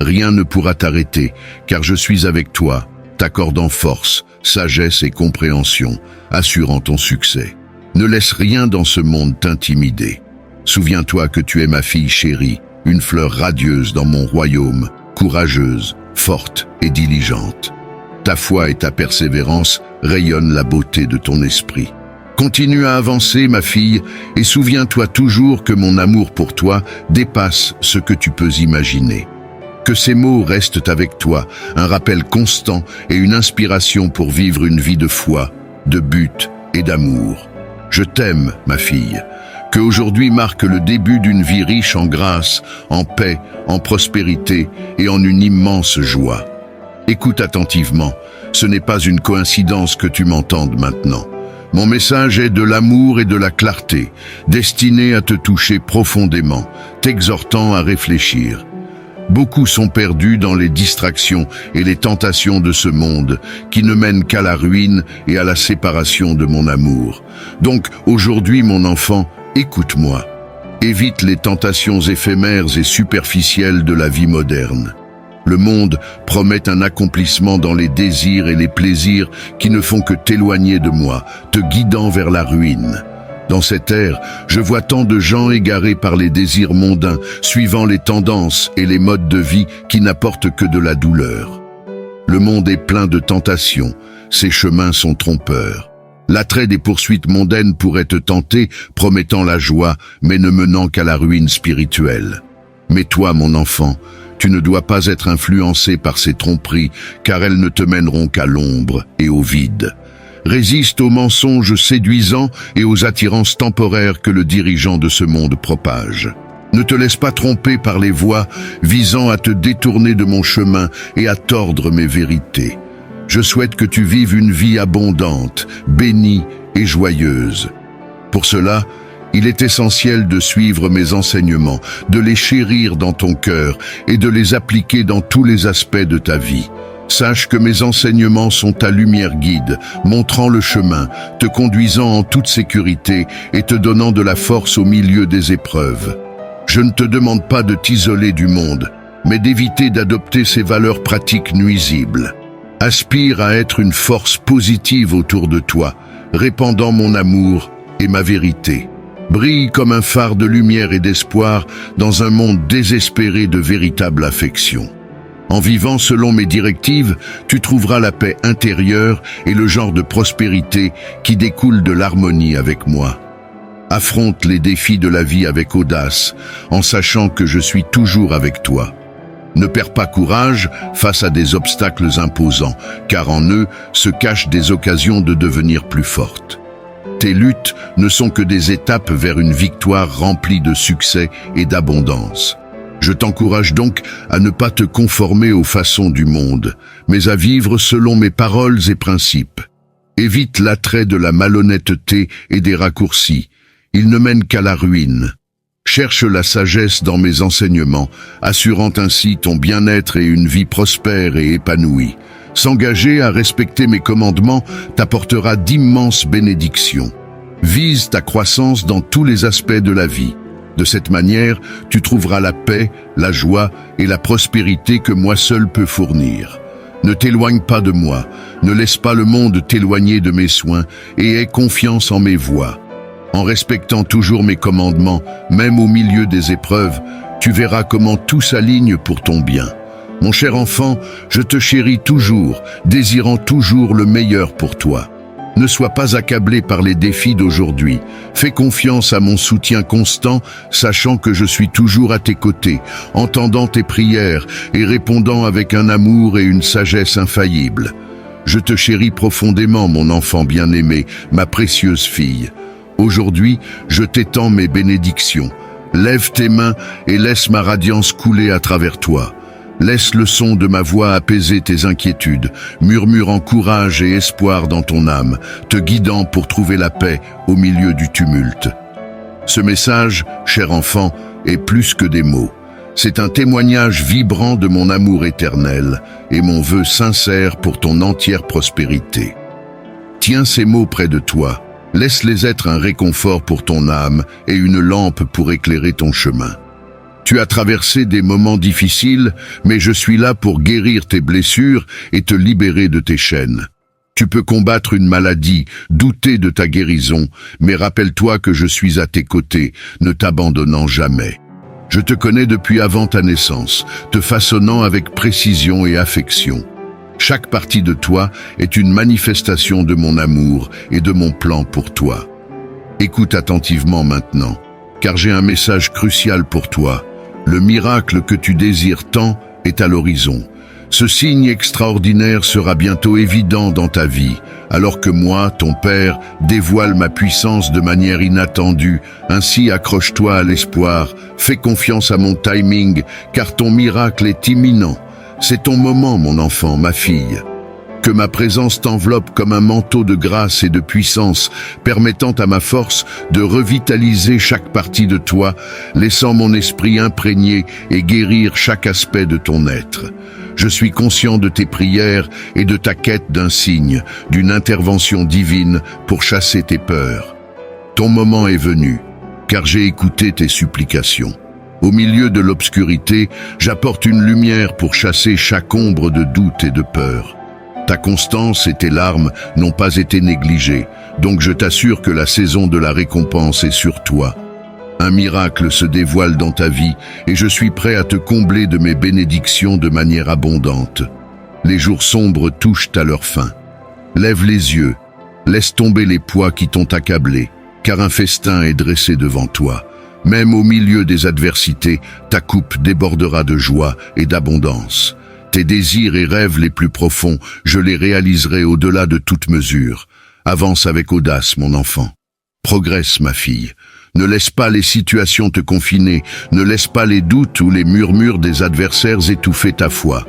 Rien ne pourra t'arrêter, car je suis avec toi, t'accordant force, sagesse et compréhension, assurant ton succès. Ne laisse rien dans ce monde t'intimider. Souviens-toi que tu es ma fille chérie, une fleur radieuse dans mon royaume, courageuse, forte et diligente. Ta foi et ta persévérance rayonnent la beauté de ton esprit. Continue à avancer, ma fille, et souviens-toi toujours que mon amour pour toi dépasse ce que tu peux imaginer. Que ces mots restent avec toi, un rappel constant et une inspiration pour vivre une vie de foi, de but et d'amour. Je t'aime, ma fille. Que aujourd'hui marque le début d'une vie riche en grâce, en paix, en prospérité et en une immense joie. Écoute attentivement, ce n'est pas une coïncidence que tu m'entendes maintenant. Mon message est de l'amour et de la clarté, destiné à te toucher profondément, t'exhortant à réfléchir. Beaucoup sont perdus dans les distractions et les tentations de ce monde, qui ne mènent qu'à la ruine et à la séparation de mon amour. Donc, aujourd'hui, mon enfant, écoute-moi. Évite les tentations éphémères et superficielles de la vie moderne. Le monde promet un accomplissement dans les désirs et les plaisirs qui ne font que t'éloigner de moi, te guidant vers la ruine. Dans cette ère, je vois tant de gens égarés par les désirs mondains, suivant les tendances et les modes de vie qui n'apportent que de la douleur. Le monde est plein de tentations, ses chemins sont trompeurs. L'attrait des poursuites mondaines pourrait te tenter, promettant la joie, mais ne menant qu'à la ruine spirituelle. Mais toi, mon enfant, tu ne dois pas être influencé par ces tromperies, car elles ne te mèneront qu'à l'ombre et au vide. Résiste aux mensonges séduisants et aux attirances temporaires que le dirigeant de ce monde propage. Ne te laisse pas tromper par les voies visant à te détourner de mon chemin et à tordre mes vérités. Je souhaite que tu vives une vie abondante, bénie et joyeuse. Pour cela, il est essentiel de suivre mes enseignements, de les chérir dans ton cœur et de les appliquer dans tous les aspects de ta vie. Sache que mes enseignements sont ta lumière guide, montrant le chemin, te conduisant en toute sécurité et te donnant de la force au milieu des épreuves. Je ne te demande pas de t'isoler du monde, mais d'éviter d'adopter ces valeurs pratiques nuisibles. Aspire à être une force positive autour de toi, répandant mon amour et ma vérité. Brille comme un phare de lumière et d'espoir dans un monde désespéré de véritable affection. En vivant selon mes directives, tu trouveras la paix intérieure et le genre de prospérité qui découle de l'harmonie avec moi. Affronte les défis de la vie avec audace, en sachant que je suis toujours avec toi. Ne perds pas courage face à des obstacles imposants, car en eux se cachent des occasions de devenir plus fortes. Tes luttes ne sont que des étapes vers une victoire remplie de succès et d'abondance. Je t'encourage donc à ne pas te conformer aux façons du monde, mais à vivre selon mes paroles et principes. Évite l'attrait de la malhonnêteté et des raccourcis. Ils ne mènent qu'à la ruine. Cherche la sagesse dans mes enseignements, assurant ainsi ton bien-être et une vie prospère et épanouie. S'engager à respecter mes commandements t'apportera d'immenses bénédictions. Vise ta croissance dans tous les aspects de la vie. De cette manière, tu trouveras la paix, la joie et la prospérité que moi seul peux fournir. Ne t'éloigne pas de moi, ne laisse pas le monde t'éloigner de mes soins et aie confiance en mes voies. En respectant toujours mes commandements, même au milieu des épreuves, tu verras comment tout s'aligne pour ton bien. Mon cher enfant, je te chéris toujours, désirant toujours le meilleur pour toi. Ne sois pas accablé par les défis d'aujourd'hui. Fais confiance à mon soutien constant, sachant que je suis toujours à tes côtés, entendant tes prières et répondant avec un amour et une sagesse infaillibles. Je te chéris profondément, mon enfant bien-aimé, ma précieuse fille. Aujourd'hui, je t'étends mes bénédictions. Lève tes mains et laisse ma radiance couler à travers toi. Laisse le son de ma voix apaiser tes inquiétudes, murmurant courage et espoir dans ton âme, te guidant pour trouver la paix au milieu du tumulte. Ce message, cher enfant, est plus que des mots. C'est un témoignage vibrant de mon amour éternel et mon vœu sincère pour ton entière prospérité. Tiens ces mots près de toi. Laisse-les être un réconfort pour ton âme et une lampe pour éclairer ton chemin. Tu as traversé des moments difficiles, mais je suis là pour guérir tes blessures et te libérer de tes chaînes. Tu peux combattre une maladie, douter de ta guérison, mais rappelle-toi que je suis à tes côtés, ne t'abandonnant jamais. Je te connais depuis avant ta naissance, te façonnant avec précision et affection. Chaque partie de toi est une manifestation de mon amour et de mon plan pour toi. Écoute attentivement maintenant, car j'ai un message crucial pour toi. Le miracle que tu désires tant est à l'horizon. Ce signe extraordinaire sera bientôt évident dans ta vie, alors que moi, ton Père, dévoile ma puissance de manière inattendue. Ainsi accroche-toi à l'espoir, fais confiance à mon timing, car ton miracle est imminent. C'est ton moment, mon enfant, ma fille. Que ma présence t'enveloppe comme un manteau de grâce et de puissance, permettant à ma force de revitaliser chaque partie de toi, laissant mon esprit imprégner et guérir chaque aspect de ton être. Je suis conscient de tes prières et de ta quête d'un signe, d'une intervention divine pour chasser tes peurs. Ton moment est venu, car j'ai écouté tes supplications. Au milieu de l'obscurité, j'apporte une lumière pour chasser chaque ombre de doute et de peur. Ta constance et tes larmes n'ont pas été négligées, donc je t'assure que la saison de la récompense est sur toi. Un miracle se dévoile dans ta vie et je suis prêt à te combler de mes bénédictions de manière abondante. Les jours sombres touchent à leur fin. Lève les yeux, Laisse tomber les poids qui t'ont accablé, car un festin est dressé devant toi. Même au milieu des adversités, ta coupe débordera de joie et d'abondance. Tes désirs et rêves les plus profonds, je les réaliserai au-delà de toute mesure. Avance avec audace, mon enfant. Progresse, ma fille. Ne laisse pas les situations te confiner, ne laisse pas les doutes ou les murmures des adversaires étouffer ta foi.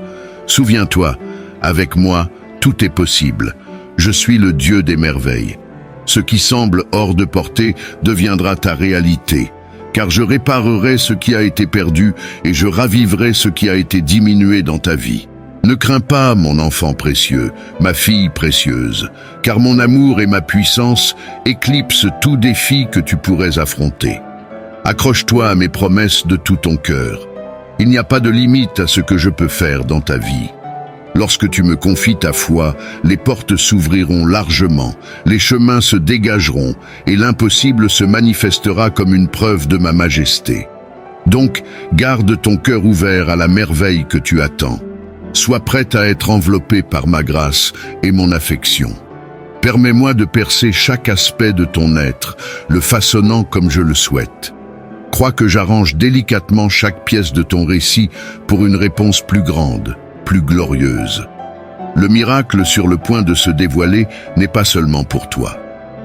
Souviens-toi, avec moi, tout est possible. Je suis le Dieu des merveilles. Ce qui semble hors de portée deviendra ta réalité, car je réparerai ce qui a été perdu et je raviverai ce qui a été diminué dans ta vie. Ne crains pas, mon enfant précieux, ma fille précieuse, car mon amour et ma puissance éclipsent tout défi que tu pourrais affronter. Accroche-toi à mes promesses de tout ton cœur. Il n'y a pas de limite à ce que je peux faire dans ta vie. Lorsque tu me confies ta foi, les portes s'ouvriront largement, les chemins se dégageront et l'impossible se manifestera comme une preuve de ma majesté. Donc, garde ton cœur ouvert à la merveille que tu attends. Sois prête à être enveloppée par ma grâce et mon affection. Permets-moi de percer chaque aspect de ton être, le façonnant comme je le souhaite. Crois que j'arrange délicatement chaque pièce de ton récit pour une réponse plus grande, plus glorieuse. Le miracle sur le point de se dévoiler n'est pas seulement pour toi.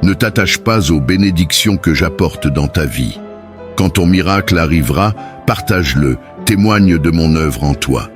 Ne t'attache pas aux bénédictions que j'apporte dans ta vie. Quand ton miracle arrivera, partage-le, témoigne de mon œuvre en toi.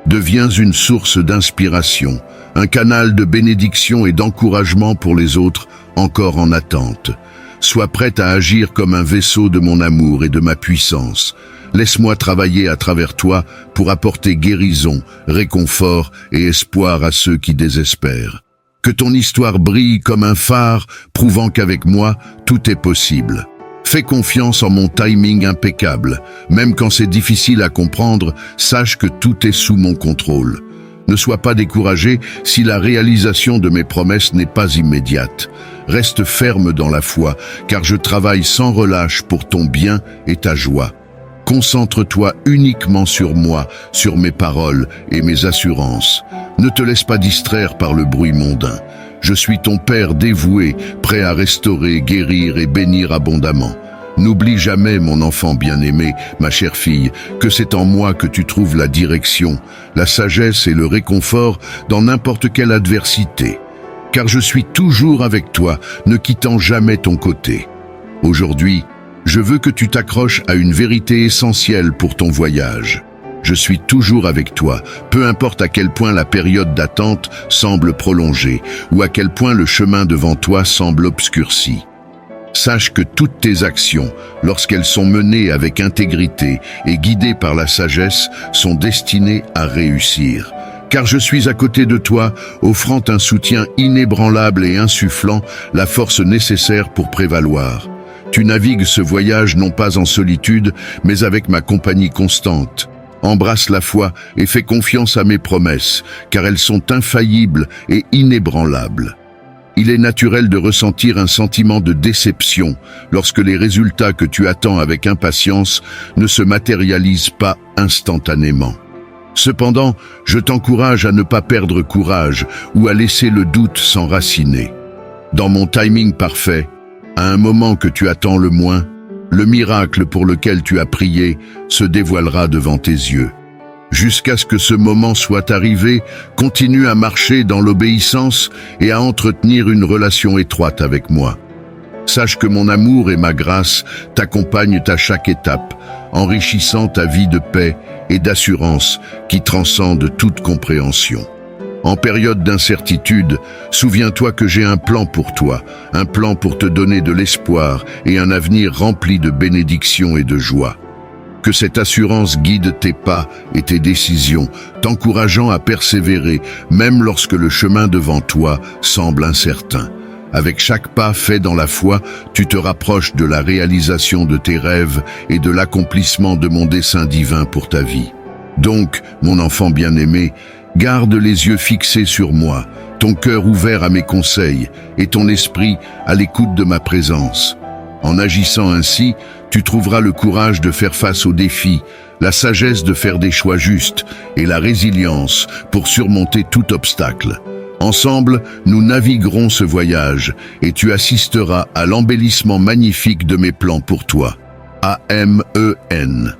Deviens une source d'inspiration, un canal de bénédiction et d'encouragement pour les autres encore en attente. Sois prête à agir comme un vaisseau de mon amour et de ma puissance. Laisse-moi travailler à travers toi pour apporter guérison, réconfort et espoir à ceux qui désespèrent. Que ton histoire brille comme un phare, prouvant qu'avec moi, tout est possible. Fais confiance en mon timing impeccable. Même quand c'est difficile à comprendre, sache que tout est sous mon contrôle. Ne sois pas découragé si la réalisation de mes promesses n'est pas immédiate. Reste ferme dans la foi, car je travaille sans relâche pour ton bien et ta joie. Concentre-toi uniquement sur moi, sur mes paroles et mes assurances. Ne te laisse pas distraire par le bruit mondain. Je suis ton Père dévoué, prêt à restaurer, guérir et bénir abondamment. N'oublie jamais, mon enfant bien-aimé, ma chère fille, que c'est en moi que tu trouves la direction, la sagesse et le réconfort dans n'importe quelle adversité. Car je suis toujours avec toi, ne quittant jamais ton côté. Aujourd'hui, je veux que tu t'accroches à une vérité essentielle pour ton voyage. Je suis toujours avec toi, peu importe à quel point la période d'attente semble prolongée ou à quel point le chemin devant toi semble obscurci. Sache que toutes tes actions, lorsqu'elles sont menées avec intégrité et guidées par la sagesse, sont destinées à réussir. Car je suis à côté de toi, offrant un soutien inébranlable et insufflant la force nécessaire pour prévaloir. Tu navigues ce voyage non pas en solitude, mais avec ma compagnie constante. Embrasse la foi et fais confiance à mes promesses, car elles sont infaillibles et inébranlables. Il est naturel de ressentir un sentiment de déception lorsque les résultats que tu attends avec impatience ne se matérialisent pas instantanément. Cependant, je t'encourage à ne pas perdre courage ou à laisser le doute s'enraciner. Dans mon timing parfait, à un moment que tu attends le moins, le miracle pour lequel tu as prié se dévoilera devant tes yeux. Jusqu'à ce que ce moment soit arrivé, continue à marcher dans l'obéissance et à entretenir une relation étroite avec moi. Sache que mon amour et ma grâce t'accompagnent à chaque étape, enrichissant ta vie de paix et d'assurance qui transcende toute compréhension. En période d'incertitude, souviens-toi que j'ai un plan pour toi, un plan pour te donner de l'espoir et un avenir rempli de bénédictions et de joie. Que cette assurance guide tes pas et tes décisions, t'encourageant à persévérer, même lorsque le chemin devant toi semble incertain. Avec chaque pas fait dans la foi, tu te rapproches de la réalisation de tes rêves et de l'accomplissement de mon dessein divin pour ta vie. Donc, mon enfant bien-aimé, garde les yeux fixés sur moi, ton cœur ouvert à mes conseils et ton esprit à l'écoute de ma présence. En agissant ainsi, tu trouveras le courage de faire face aux défis, la sagesse de faire des choix justes et la résilience pour surmonter tout obstacle. Ensemble, nous naviguerons ce voyage et tu assisteras à l'embellissement magnifique de mes plans pour toi. AMEN